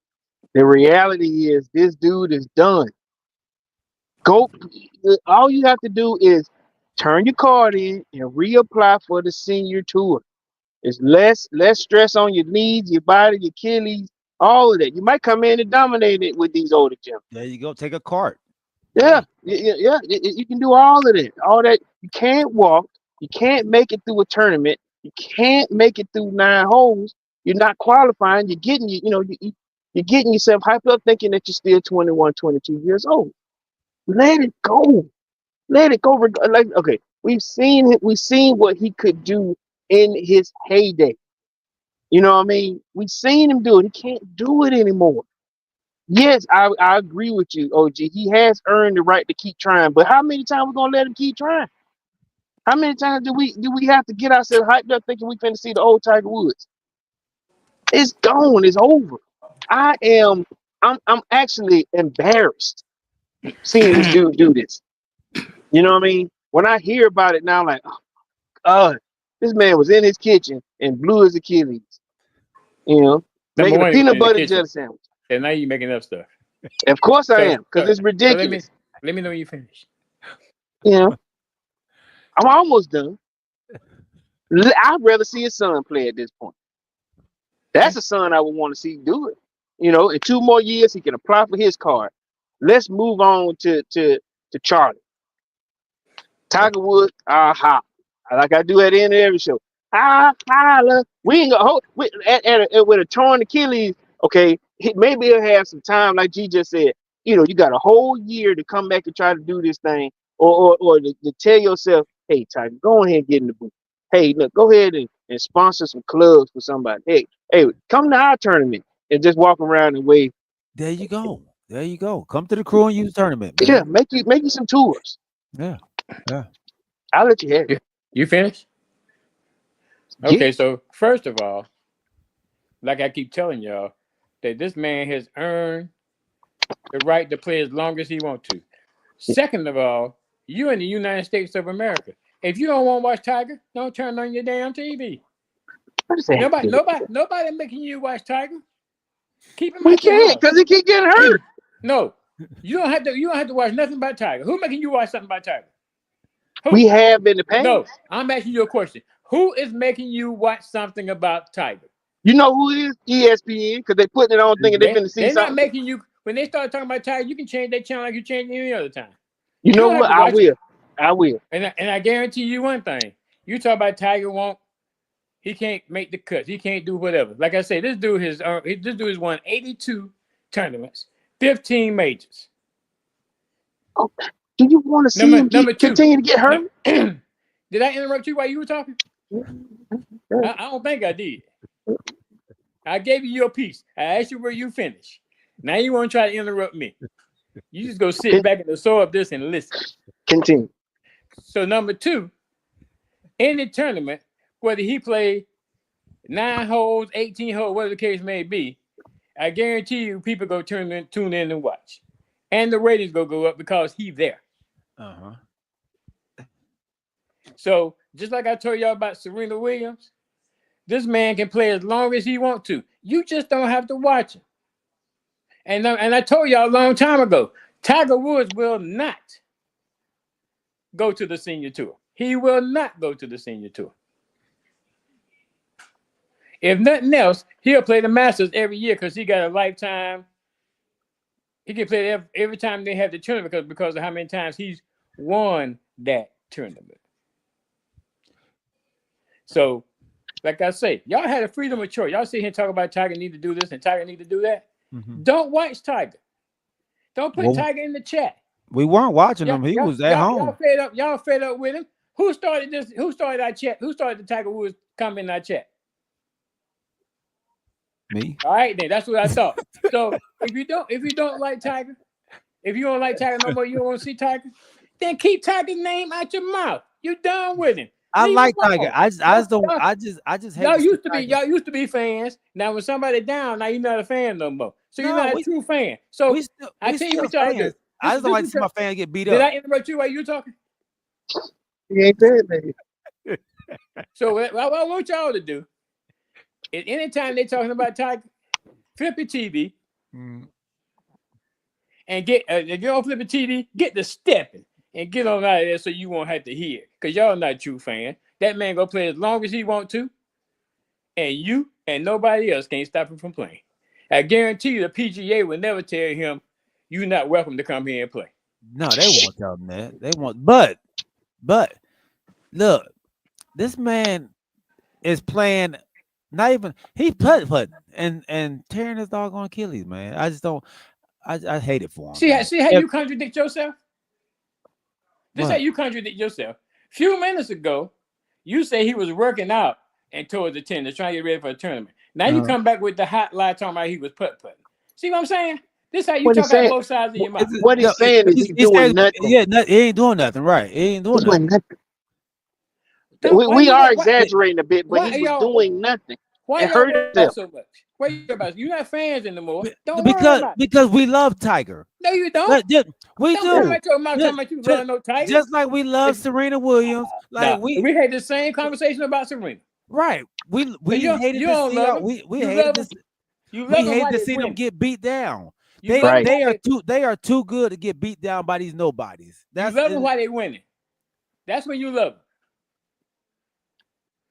A: The reality is this dude is done. Go. All you have to do is turn your card in and reapply for the senior tour. It's less stress on your knees, your body, your Achilles, all of that. You might come in and dominate it with these older gentlemen.
B: There you go. Take a cart.
A: Yeah. You can do all of it. All that. You can't walk. You can't make it through a tournament. You can't make it through 9 holes. You're not qualifying. You're getting you're getting yourself hyped up thinking that you're still 21, 22 years old. Let it go. Let it go. Like, okay, we've seen it. We've seen what he could do in his heyday. You know what I mean? We've seen him do it. He can't do it anymore. Yes, I agree with you, OG. He has earned the right to keep trying. But how many times we gonna let him keep trying? How many times do we have to get ourselves hyped up thinking we finna see the old Tiger Woods? It's gone. It's over. I'm actually embarrassed seeing this dude do this. You know what I mean? When I hear about it now, I'm like, oh, God, this man was in his kitchen and blew his Achilles. You know,
C: Number
A: making a
C: one, he was
A: peanut
C: in the
A: butter
C: kitchen.
A: jelly sandwich.
C: And now you making up stuff.
A: Of course I am, because it's
C: So
A: ridiculous.
C: let me know when you finish.
A: You know, I'm almost done. I'd rather see his son play at this point. That's a son I would want to see do it. You know, in 2 more years he can apply for his card. Let's move on to Charlie. Tiger Woods, aha. Like I do at the end of every show. Holla. We ain't gonna hold with a torn Achilles. Okay, maybe he'll have some time, like G just said. You know, you got a whole year to come back and try to do this thing, or to tell yourself, hey, Tiger, go ahead and get in the booth. Hey, look, go ahead and sponsor some clubs for somebody. Hey, come to our tournament and just walk around and wave.
B: There you go. There you go. Come to the Crew and Use tournament, man.
A: Yeah, make you some tours.
B: Yeah.
A: I'll let you have it.
C: You finished?
A: Yeah.
C: Okay, so first of all, like I keep telling y'all, that this man has earned the right to play as long as he wants to. Second of all, you in the United States of America. If you don't want to watch Tiger, don't turn on your damn TV.
A: What does that have to do with it?
C: Nobody making you watch Tiger. Keep him
A: We
C: out your
A: can't
C: house.
A: because he keep getting hurt.
C: No, you don't have to watch nothing about Tiger. Who making you watch something about Tiger? Who?
A: We have in the past.
C: No, I'm asking you a question. Who is making you watch something about Tiger?
A: You know who it is? ESPN, because they putting it on thinking they're finna see
C: They're not
A: something.
C: making you. When they start talking about Tiger, you can change that channel like you change any other time.
A: You know
C: don't
A: what?
C: have to
A: I
C: watch
A: will.
C: it.
A: I will.
C: And I guarantee you one thing. You talk about Tiger he can't make the cuts. He can't do whatever. Like I say, this dude has won 82 tournaments, 15 majors.
A: Oh, do you want to see him continue to get hurt?
C: Did I interrupt you while you were talking? I don't think I did. I gave you your piece. I asked you where you finished. Now you want to try to interrupt me. You just go sit back and absorb this and listen.
A: Continue.
C: So number 2, in the tournament, whether he played 9 holes, 18 holes, whatever the case may be, I guarantee you people go tune in and watch. And the ratings go up because he's there.
B: Uh-huh.
C: So just like I told y'all about Serena Williams, this man can play as long as he wants to. You just don't have to watch him. And I told y'all a long time ago, Tiger Woods will not go to the senior tour. He will not go to the senior tour. If nothing else, he'll play the Masters every year because he got a lifetime. He can play every time they have the tournament because of how many times he's won that tournament. So, like I say, y'all had a freedom of choice. Y'all sit here and talk about Tiger need to do this and Tiger need to do that. Mm-hmm. Don't watch Tiger. Don't put Tiger in the chat.
B: We weren't watching him. He was at home.
C: Y'all fed up with him. Who started this? Who started our chat? Who started the Tiger Woods comment in our chat?
B: Me.
C: All right, then that's what I thought. So if you don't like Tiger, if you don't like Tiger no more, you don't want to see Tiger, then keep Tiger's name out your mouth. You're done with him.
B: I
C: Leave
B: like
C: him alone.
B: Tiger. I just don't. I just hate.
C: Y'all
B: to see
C: used to be
B: Tiger.
C: y'all used to be fans. Now when somebody down, now you're not a fan no more. So you're
B: No,
C: not a true fan. So
B: we still
C: I
B: we
C: tell you
B: still
C: what y'all do.
B: fans. I just don't like to see my fans get beat
C: Did
B: up.
C: I interrupt you while you were talking?
A: He ain't said that.
C: So what I want y'all to do is anytime they're talking about Tiger, flip your TV and get if you don't flip your TV, get the stepping and get on out of there so you won't have to hear. Because y'all not true fans. That man gonna play as long as he want to, and you and nobody else can't stop him from playing. I guarantee you the PGA will never tell him you're not welcome to come here and play.
B: No, they won't tell them that. They won't. But look, this man is playing. Not even he putt and tearing his doggone Achilles, man. I just don't. I hate it for him.
C: See how
B: If-
C: you contradict yourself? This
B: What?
C: how you contradict yourself. Few minutes ago, you say he was working out and towards the tennis, trying to get ready for a tournament. Now you come back with the hot lie talking about he was putt-putting. See what I'm saying? This how you
A: What he
C: talk out
A: said-
C: both sides of your mouth.
A: What he's saying is he's doing nothing.
B: Yeah, he ain't doing nothing. Right? He ain't doing
A: He's doing
B: nothing.
A: nothing.
C: Why
A: We
C: you
A: are
C: why-
A: exaggerating a bit, but
C: why
A: he was
C: y'all-
A: doing nothing.
C: Why
A: and
C: y'all
A: hurt
C: worry about
A: himself.
C: so much? Why you worry about? You're not fans anymore. Don't worry about it.
B: Because we love Tiger.
C: No, you don't.
B: We
C: Don't
B: do.
C: come out your mouth talking about you love no Tiger.
B: Just like we love Serena Williams. Like
C: we had the same conversation about Serena.
B: Right. We
C: you
B: hated
C: you
B: to
C: don't
B: see
C: love
B: how
C: them.
B: we
C: You
B: hated
C: love
B: to
C: them.
B: see,
C: You love
B: we
C: them
B: hated
C: while
B: to
C: they
B: see them
C: winning.
B: get beat down.
C: You
B: They
C: love them
B: they
C: while
B: are they are too good to get beat down by these nobodies.
C: You love them while they winning. That's when you love them.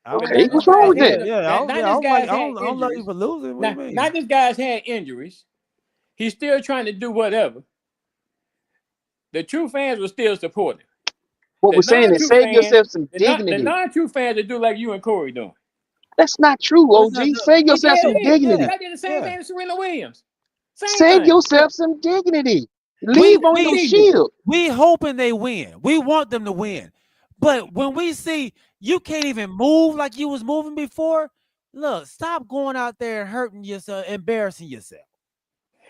A: Okay, what's wrong with that?
B: I don't love you for losing. What do you mean?
C: Not this guy's had injuries. He's still trying to do whatever. The true fans will still support him.
A: What we're saying is save yourself some dignity.
C: The non-true fans that do like you and Corey doing.
A: That's not true, OG. Save yourself some dignity.
C: I did the same thing to Serena Williams.
A: Save yourself some dignity. Leave on your shield.
B: We hoping they win. We want them to win. But when we see you can't even move like you was moving before, look, stop going out there and hurting yourself, embarrassing yourself.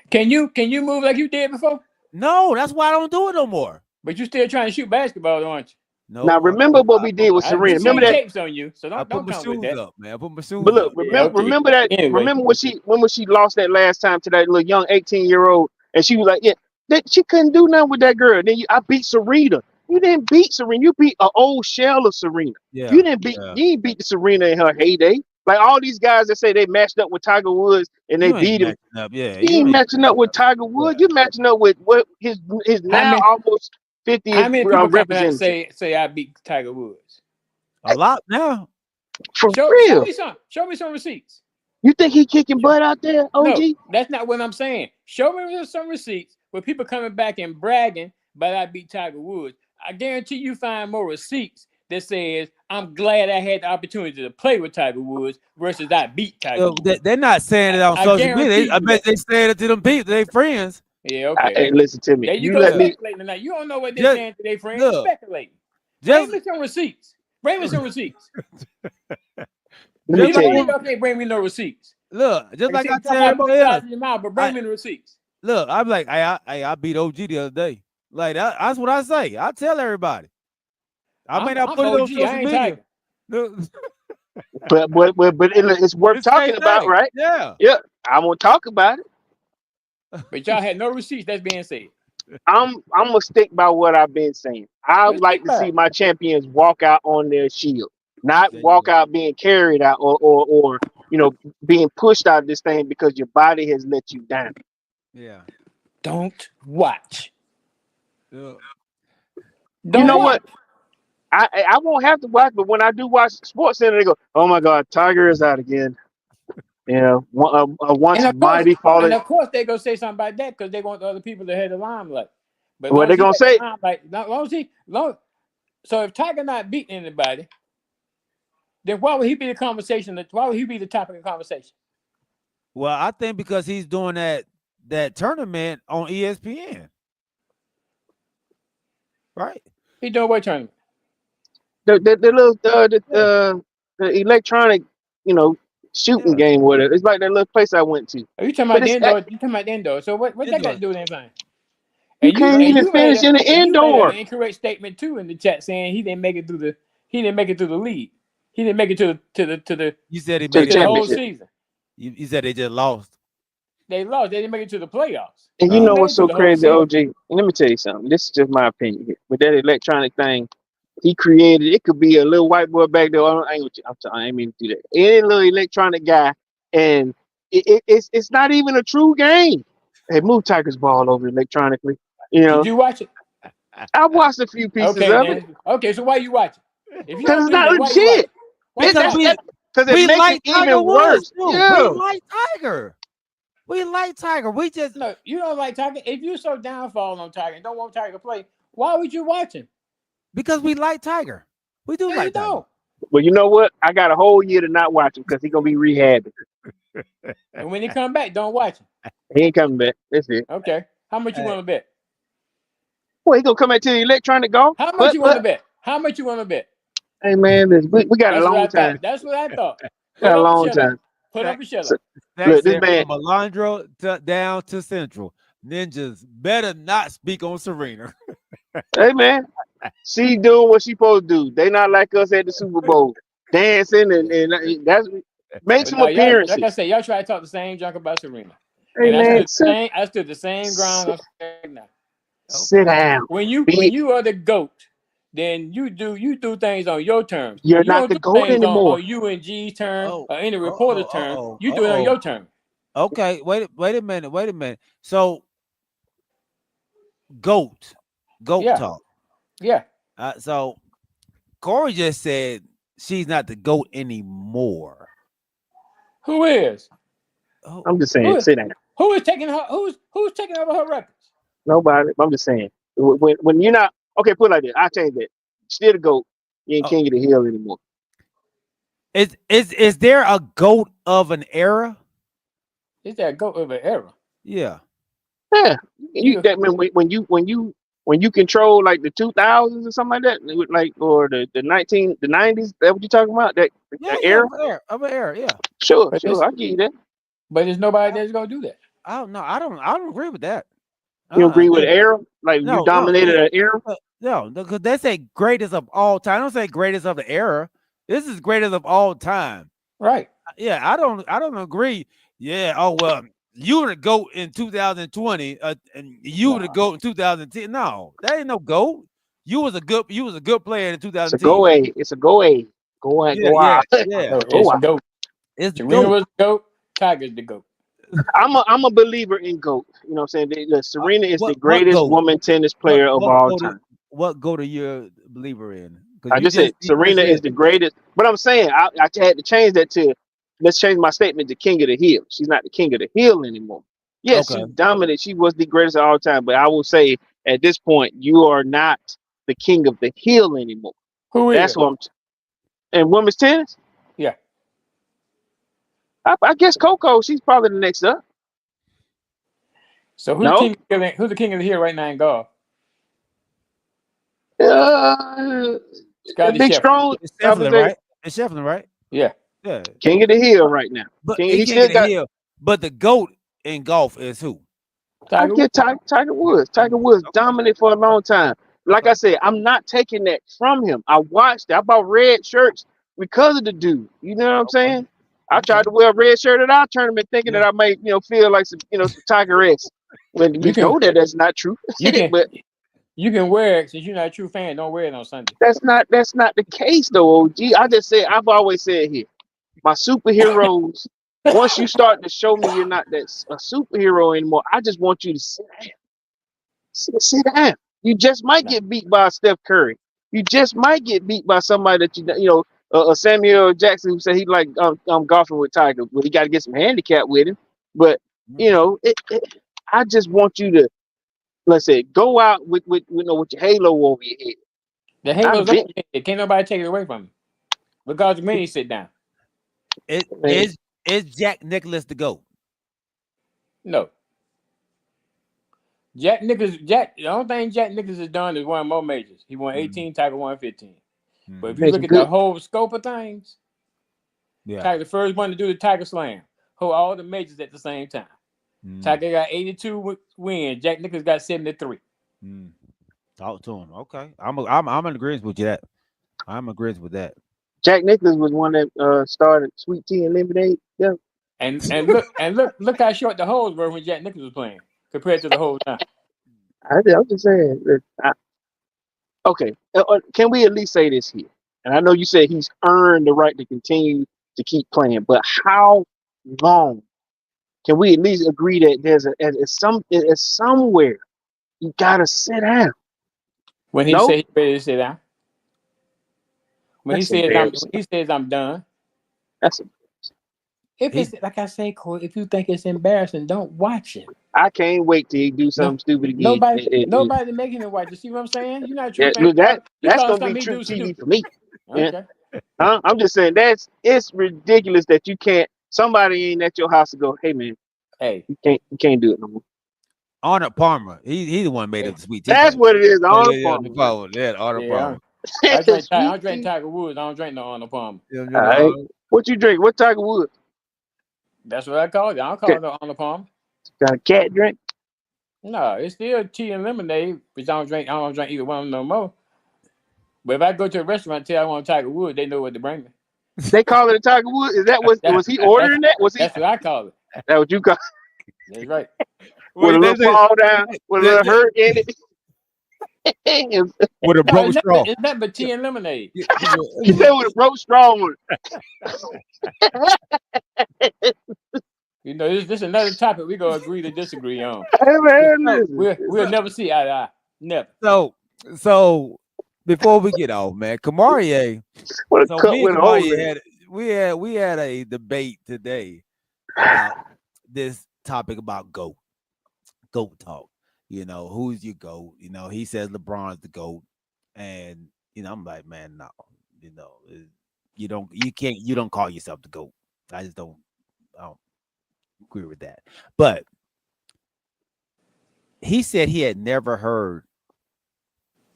C: Can you move like you did before?
B: No, that's why I don't do it no more.
C: But you still trying to shoot basketball, aren't you?
B: No.
A: Now remember what we did with Serena. Remember that
C: tapes on you, so don't come with that.
B: Up, man. I put my shoes
A: but look,
B: up.
A: remember that.
C: Anyway.
A: Remember when she lost that last time to that little young 18-year-old, and she was like, "Yeah, that she couldn't do nothing with that girl." Then I beat Serena. You didn't beat Serena. You beat an old shell of Serena.
B: Yeah,
A: you didn't beat the Serena in her heyday. Like all these guys that say they matched up with Tiger Woods and they beat him.
B: Yeah,
A: you ain't matching up with Tiger Woods. You're matching up with what his now almost 50.
C: How many people
A: representatives
C: say I beat Tiger Woods?
B: A lot now.
A: For real.
C: Show me some receipts.
A: You think he kicking butt out there, OG?
C: No, that's not what I'm saying. Show me some receipts with people coming back and bragging, but I beat Tiger Woods. I guarantee you find more receipts that says I'm glad I had the opportunity to play with Tiger Woods versus I beat Tiger Woods.
B: They're not saying it on social media. I bet they saying it to them people, their friends.
C: Yeah, okay.
A: Hey, listen to me.
C: There you go speculating tonight. You don't know what they're saying to their friends. You're speculating. Bring me some receipts. Bring me some receipts. Y'all can't bring me no receipts.
B: Look, just like I tell everybody else.
C: But bring me the receipts.
B: Look, I'm like, I beat OG the other day. Like that's what I say. I tell everybody. I may not put it on social media.
A: but it's worth talking about, right?
B: Yeah.
A: I won't talk about it.
C: But y'all had no receipts. That's being said.
A: I'm gonna stick by what I've been saying. I would like to see my champions walk out on their shield, not walk out being carried out or being pushed out of this thing because your body has let you down.
B: Yeah.
C: Don't watch.
B: Don't
A: you know what? I won't have to watch, but when I do watch Sports Center, they go, "Oh my God, Tiger is out again." Once mighty fallen.
C: And of course, they gonna say something about that because they want the other people to have the limelight. But
A: what they gonna say?
C: So if Tiger not beating anybody, then why would he be the conversation? Why would he be the topic of conversation?
B: Well, I think because he's doing that tournament on ESPN, right?
C: He doing what tournament?
A: The electronic, shooting game, whatever. It's like that little place I went to.
C: Are you talking about the indoor? You talking about the indoor? So what that got to do with anything?
A: You can't even finish in the indoor.
C: An incorrect statement too in the chat saying he didn't make it through he didn't make it to the league. He didn't make it to the
B: You said he
A: To
B: made
A: the
B: it.
C: whole
A: championship.
C: season.
B: You said they just lost.
C: They lost. They didn't make it to the playoffs.
A: And
C: He
A: you
C: didn't
A: know
C: make
A: what's
C: it to
A: so
C: the whole
A: crazy,
C: season.
A: OG? Let me tell you something. This is just my opinion here. With that electronic thing, he created. It could be a little white boy back there. I ain't mean to do that. Any little electronic guy, and it's not even a true game. Hey, move Tiger's ball over electronically. You
C: Did
A: know,
C: you watch it?
A: I watched a few pieces
C: Okay,
A: of it
C: then. Okay, so why you watching? If you
A: because
C: don't
A: it's
C: do
A: not
C: that, why you watching?
A: legit.
C: Why you
B: Because
C: watching?
A: Because it
B: we
A: makes
B: like
A: it
B: Tiger
A: even
B: Woods
A: worse.
B: too.
A: Yeah.
B: We like Tiger. We like Tiger. We just
C: No, you don't like Tiger. If you so downfall on Tiger and don't want Tiger to play, why would you watch him?
B: because we like Tiger. We do
C: No, you
B: like Tiger.
C: don't.
A: Well, you know what? I got a whole year to not watch him because he's gonna be rehabbing.
C: And when he come back, don't watch him.
A: He ain't coming back. That's it.
C: Okay. How much you
B: Hey.
C: want to bet?
A: Well, he gonna come back to the electronic golf.
C: How much you want to bet? How much you want to bet?
A: Hey man, we got a
C: That's what I
A: long time.
C: thought. That's what I thought.
A: We
C: Put
A: got a
C: up a
A: long
C: shut up.
A: time.
C: Put up a shut
A: So,
C: up.
B: Stack
A: look, this
B: said
A: man.
B: from Alondra down to Central. Ninjas better not speak on Serena.
A: Hey man, she doing what she supposed to do. They not like us at the Super Bowl, dancing and that's make
C: But
A: some
C: no, y'all, like I
A: appearances.
C: said, y'all try to talk the same junk about Serena.
A: Hey
C: And
A: man,
C: I stood the same ground I'm standing now.
A: sit down.
C: When you are the GOAT, then you do things on your terms.
A: You're
C: You
A: not
C: don't
A: the
C: do
A: GOAT
C: things
A: anymore.
C: on UNG's term
B: Oh,
C: or any reporter's term. You do it on your term.
B: Okay, wait a minute. So goat
C: Yeah.
B: talk.
C: Yeah.
B: So Corey just said she's not the goat anymore.
C: Who is?
A: I'm just saying, sit down.
C: Who is taking her? Who's taking over her records?
A: Nobody. I'm just saying. When you're not okay, put it like this. I change that. Still the GOAT. You ain't king of the hill anymore.
B: Is there a goat of an era?
C: Is that GOAT of an era?
B: Yeah.
A: Yeah. That when you control like the 2000s or something like that, like or the 90s. That what you talking about? That era?
B: Of an era. Yeah.
A: Sure,
C: But
A: I give you that.
C: But there's nobody that's gonna do that.
B: I don't know. I don't agree with that.
A: You agree with era? Like you dominated an era?
B: No, because they say greatest of all time. I don't say greatest of the era. This is greatest of all time.
C: Right.
B: Yeah, I don't agree. Yeah. Oh well, you were the GOAT in 2020, and you were the GOAT in 2010. No, that ain't no GOAT. You was a good player in 2010.
A: It's a go a. It's a go a. Go out. Go out.
B: Yeah.
C: It's the GOAT.
B: It's the
C: Serena
B: GOAT.
C: was the GOAT. Tiger's the GOAT.
A: I'm a believer in GOAT. You know what I'm saying? Serena is the
B: What
A: greatest
B: GOAT?
A: woman tennis player of all time.
B: What GOAT are you a believer in?
A: I just said Serena is the greatest. But I'm saying I had to change that to let's change my statement to king of the hill. She's not the king of the hill anymore. Yes, she dominated. She was the greatest of all time. But I will say at this point, you are not the king of the hill anymore.
C: Who is?
A: That's what I'm. And women's tennis,
C: Yeah.
A: I guess Coco. She's probably the next up.
C: So who's the king of the hill right now in golf? Scotty
A: Big
C: Scheffler.
A: strong.
B: It's Shefflin, right? It's Shefflin, right?
C: Yeah.
B: Yeah.
A: King of the hill right now.
B: But
A: He still got.
B: hill. But the GOAT in golf is who?
A: I get Tiger Woods. Tiger Woods dominated for a long time. Like I said, I'm not taking that from him. I watched it. I bought red shirts because of the dude. You know what I'm saying? I tried to wear a red shirt at our tournament thinking that I might, feel like some Tiger-esque. When we know that that's not true. But
C: you can wear it since you're not a true fan. Don't wear it on Sunday.
A: that's not the case though, OG. I've always said here, my superheroes. Once you start to show me you're not that a superhero anymore, I just want you to sit down. Sit down. You just might get beat by Steph Curry. You just might get beat by somebody that Samuel Jackson who said he like golfing with Tiger, but he got to get some handicap with him. But I just want you to let's say go out with your halo over your head.
C: The halo's over your head. Can't nobody take it away from you. Because when he sit down.
B: Is Jack Nicklaus the GOAT?
C: No. The only thing Jack Nicklaus has done is won more majors. He won 18, Tiger won 15. But if you look at the whole scope of things, Tiger the first one to do the Tiger Slam, hold all the majors at the same time. Tiger got 82 wins. Jack Nicklaus got 73.
B: Talk to him. Okay, I'm in agreement with you that. I'm agreeing with that.
A: Jack Nicklaus was one that started Sweet Tea and Lemonade. Yeah.
C: And look how short the holes were when Jack Nicklaus was playing compared to the hole now.
A: I'm just saying. Okay, can we at least say this here? And I know you said he's earned the right to continue to keep playing, but how long? Can we at least agree that there's somewhere you gotta sit down?
C: When he
A: No,
C: said he's ready to sit down. When
A: that's embarrassing.
C: he says I'm done.
A: That's
C: If it's like I say, Corey, if you think it's embarrassing, don't watch it.
A: I can't wait till he do something stupid again.
C: Nobody making it watch. You see what I'm saying? You're not a true
A: Yeah,
C: fan.
A: look,
C: You
A: that's
C: call
A: gonna be
C: something he
A: true
C: do
A: TV
C: stupid.
A: for me. Yeah.
C: Okay.
A: I'm just saying it's ridiculous that you can't. Somebody ain't at your house to go, hey man,
C: Hey,
A: you can't do it no more.
B: Arnold Palmer, he the one made up the Sweet Tea.
A: That's what it is. Arnold
B: Palmer. Yeah, Arnold Palmer.
C: I drink Tiger Woods. I don't drink no Arnold Palmer.
A: All right. What you drink? What Tiger Woods?
C: That's what I call it. I don't call it no Arnold Palmer.
A: Got a cat drink?
C: No, it's still tea and lemonade, which I don't drink either one of them no more. But if I go to a restaurant and tell I want Tiger Woods, they know what to bring me.
A: They call it a Tiger Woods? Is that what was he ordering that? Was he?
C: That's what I call it.
A: That what you call?
C: That's right.
A: With a little fall down, with a little hurt in it.
B: With a broke straw.
C: It's nothing but tea and lemonade.
A: You said with a broke straw on it.
C: You know, this is another topic we're gonna agree to disagree on.
A: Hey, man,
C: We'll never see eye to eye. Never.
B: So before we get off, man, Kamarie.
A: What a
B: So
A: cut
B: me
A: with
B: and
A: a hole
B: Kamarie
A: in.
B: we had a debate today about this topic about GOAT talk. You know, who's your GOAT? You know, he says LeBron's the GOAT, and you know, I'm like, man, no, you know, you don't call yourself the GOAT. I don't agree with that. But he said he had never heard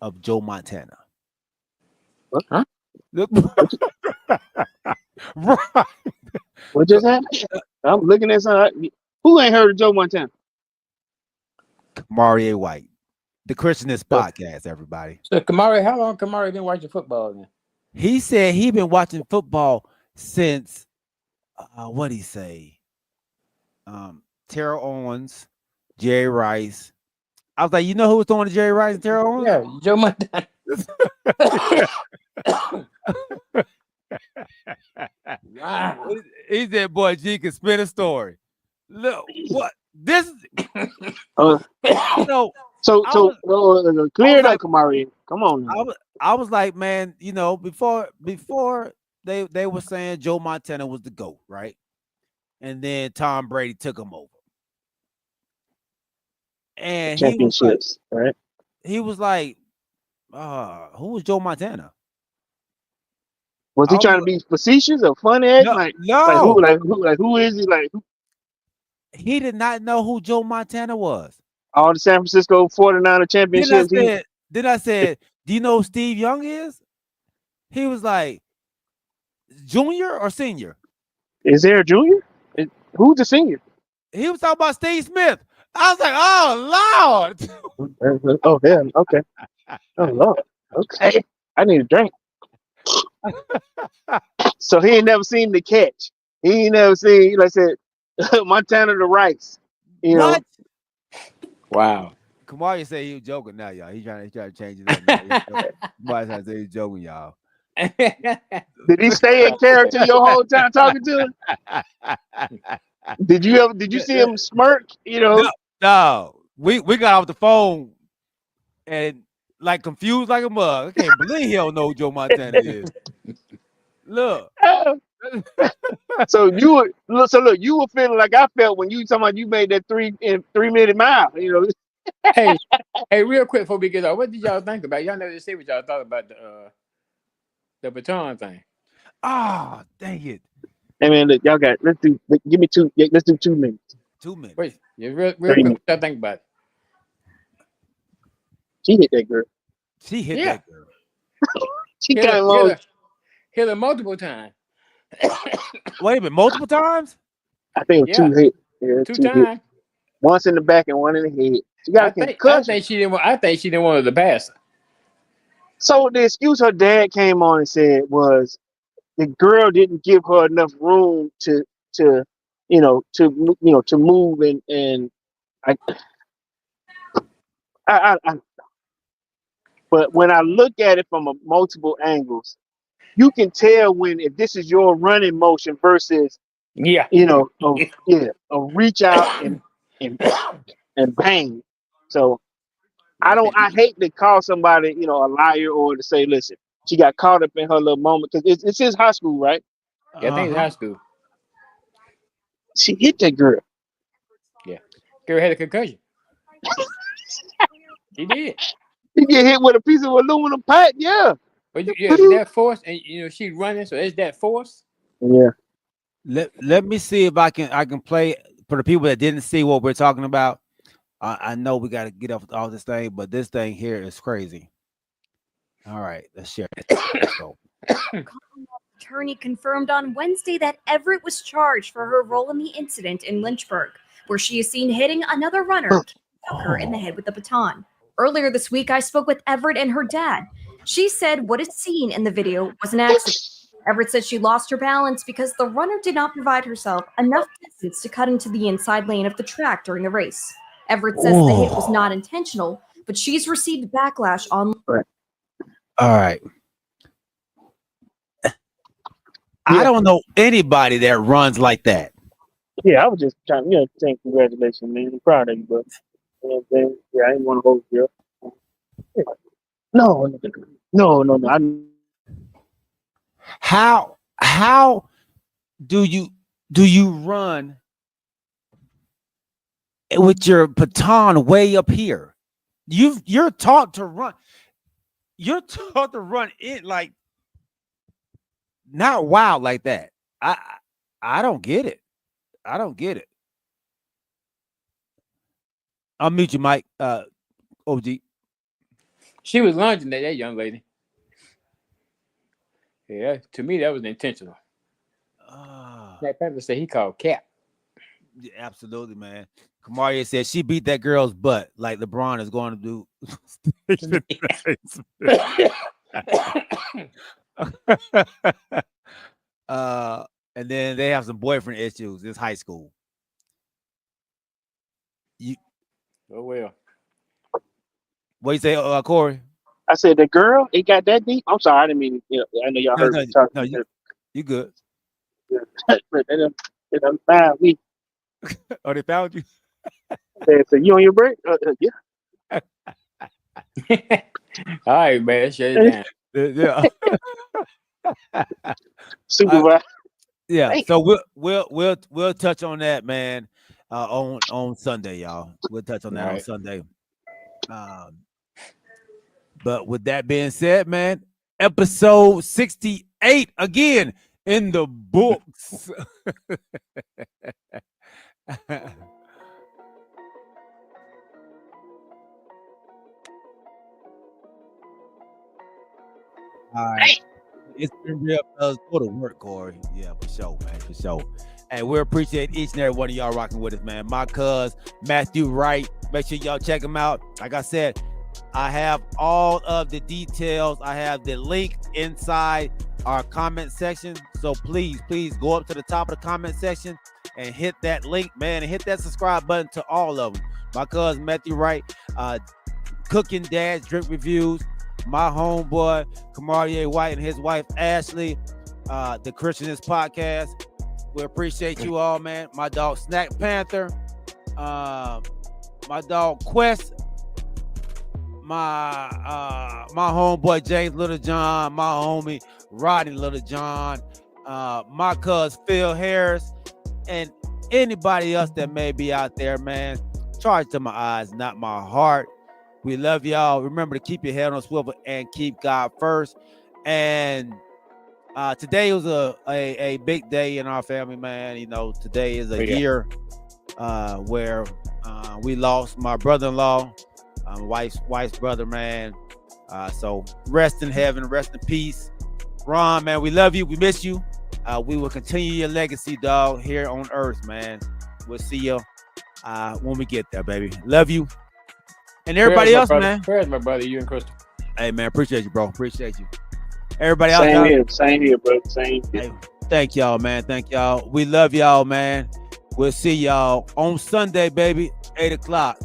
B: of Joe Montana.
A: What? Huh?
B: Right.
A: What just happened? I'm looking at something. Who ain't heard of Joe Montana?
B: Kamarie White, the Christianist podcast, everybody.
C: So Kamarie, how long Kamarie been watching football then?
B: He said he been watching football since what'd he say? Terrell Owens, Jerry Rice. I was like, you know who was throwing to Jerry Rice and Terrell Owens?
C: Yeah, Joe Montana. Wow.
B: He said, boy, G can spin a story. Look, what this
A: So clear it up, Kamarie. Come on now.
B: I was like, man, you know, before they were saying Joe Montana was the GOAT, right? And then Tom Brady took him over. And
A: championships, right?
B: He was like, who was Joe Montana?
A: Was he trying to be facetious or funny?
B: No,
A: who is he? Like who?
B: He did not know who Joe Montana was.
A: All the San Francisco 49er championships.
B: Then I said, do you know who Steve Young is? He was like, junior or senior?
A: Is there a junior? Who's the senior?
B: He was talking about Steve Smith. I was like, oh Lord.
A: Oh yeah, okay. Oh Lord. Okay. I need a drink. So he ain't never seen the catch. He ain't never seen, like I said, Montana the Rice. You know.
C: Wow.
B: Kamarie said he was joking now, y'all. He trying to change it up. Kamarie trying to say he's joking, y'all.
A: Did he stay in character your whole time talking to him? Did you see him smirk? You know?
B: No. We got off the phone and like confused like a mug. I can't believe he don't know who Joe Montana is. Look.
A: So you were feeling like I felt when you talking about you made that 3-minute mile, you know.
C: Hey, real quick before we get off, what did y'all think about? Y'all never say what y'all thought about the baton thing.
B: Ah, dang it.
A: Hey man, look, y'all got let's do 2 minutes.
B: 2 minutes.
C: Wait, real quick, what y'all think about it?
A: She hit that girl.
B: She hit that girl.
A: She
C: hit her multiple times.
B: Wait a minute, multiple times?
A: I think it was 2 hits. Yeah,
C: 2 times.
A: Once in the back and one in the head. She got a concussion.
C: I think she didn't want her to pass her.
A: So the excuse her dad came on and said was the girl didn't give her enough room to to move and I, I but when I look at it from multiple angles, you can tell when if this is your running motion versus
C: Yeah.
A: a reach out and and bang. So
C: Yeah,
A: I hate to call somebody a liar or to say, listen, she got caught up in her little moment because it's his high school, right?
C: I think it's high school.
A: She hit that girl.
C: Yeah. Girl had a concussion. She did.
A: You get hit with a piece of aluminum pipe, yeah.
C: But that force, and she's running, so it's that force.
A: Yeah.
B: Let me see if I can play for the people that didn't see what we're talking about. I know we got to get off all this thing, but this thing here is crazy. All right, let's share it. Let's go.
I: Attorney confirmed on Wednesday that Everett was charged for her role in the incident in Lynchburg, where she is seen hitting another runner to struck her in the head with a baton. Earlier this week, I spoke with Everett and her dad. She said what is seen in the video was an accident. Everett said she lost her balance because the runner did not provide herself enough distance to cut into the inside lane of the track during the race. Everett says the hit was not intentional, but she's received backlash on.
B: All right. I don't know anybody that runs like that.
A: Yeah, I was just trying, saying congratulations, man. I'm proud of you, bro. Yeah, I didn't want to hold you. No.
B: How do you run with your baton way up here? You're taught to run. You're taught to run it like not wild like that. I don't get it. I don't get it. I'll mute you, Mike. OG.
C: She was lunging at that young lady. Yeah, to me that was intentional. Black Panther said he called cap.
B: Yeah, absolutely, man. Kamaria said she beat that girl's butt like LeBron is going to do. And then they have some boyfriend issues. It's high school.
C: Oh well.
B: What you say, Corey?
A: I said the girl, it got that deep. I'm sorry, I didn't mean. I know y'all heard me talking.
B: No, you good.
A: Yeah. But they done found me.
B: Oh, they found you.
A: So you on your break? Yeah.
C: All right, man. Shut it
B: down. Yeah.
A: Supervisor.
B: Yeah. So we'll touch on that, man. On Sunday, y'all. We'll touch on that on Sunday. But with that being said, man, episode 68 again in the books. All right. It's been real. Go to work, Corey. Yeah, for sure, man. For sure. And we appreciate each and every one of y'all rocking with us, man. My cuz, Matthew Wright. Make sure y'all check him out. Like I said, I have all of the details. I have the link inside our comment section. So please go up to the top of the comment section and hit that link, man, and hit that subscribe button to all of them. My cuz, Matthew Wright, Cooking Dads, Drink Reviews, my homeboy, Kamarie White, and his wife, Ashley, the Christianist Podcast. We appreciate you all, man. My dog, Snack Panther, my dog, Quest, my homeboy, James Littlejohn, my homie, Rodney Littlejohn, my cuz, Phil Harris, and anybody else that may be out there, man. Charge to my eyes, not my heart. We love y'all. Remember to keep your head on a swivel and keep God first. And today was a big day in our family, man. You know, today is a year where we lost my brother-in-law, wife's brother, man. So rest in heaven, rest in peace. Ron, man, we love you. We miss you. We will continue your legacy, dog, here on earth, man. We'll see you when we get there, baby. Love you. And everybody else, man.
C: Where's my brother? You and Crystal.
B: Hey, man, appreciate you, bro. Appreciate you. Everybody out there.
A: Same here, bro. Same here.
B: Hey, thank y'all, man. Thank y'all. We love y'all, man. We'll see y'all on Sunday, baby. 8 o'clock.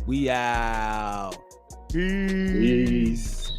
B: We out. Peace.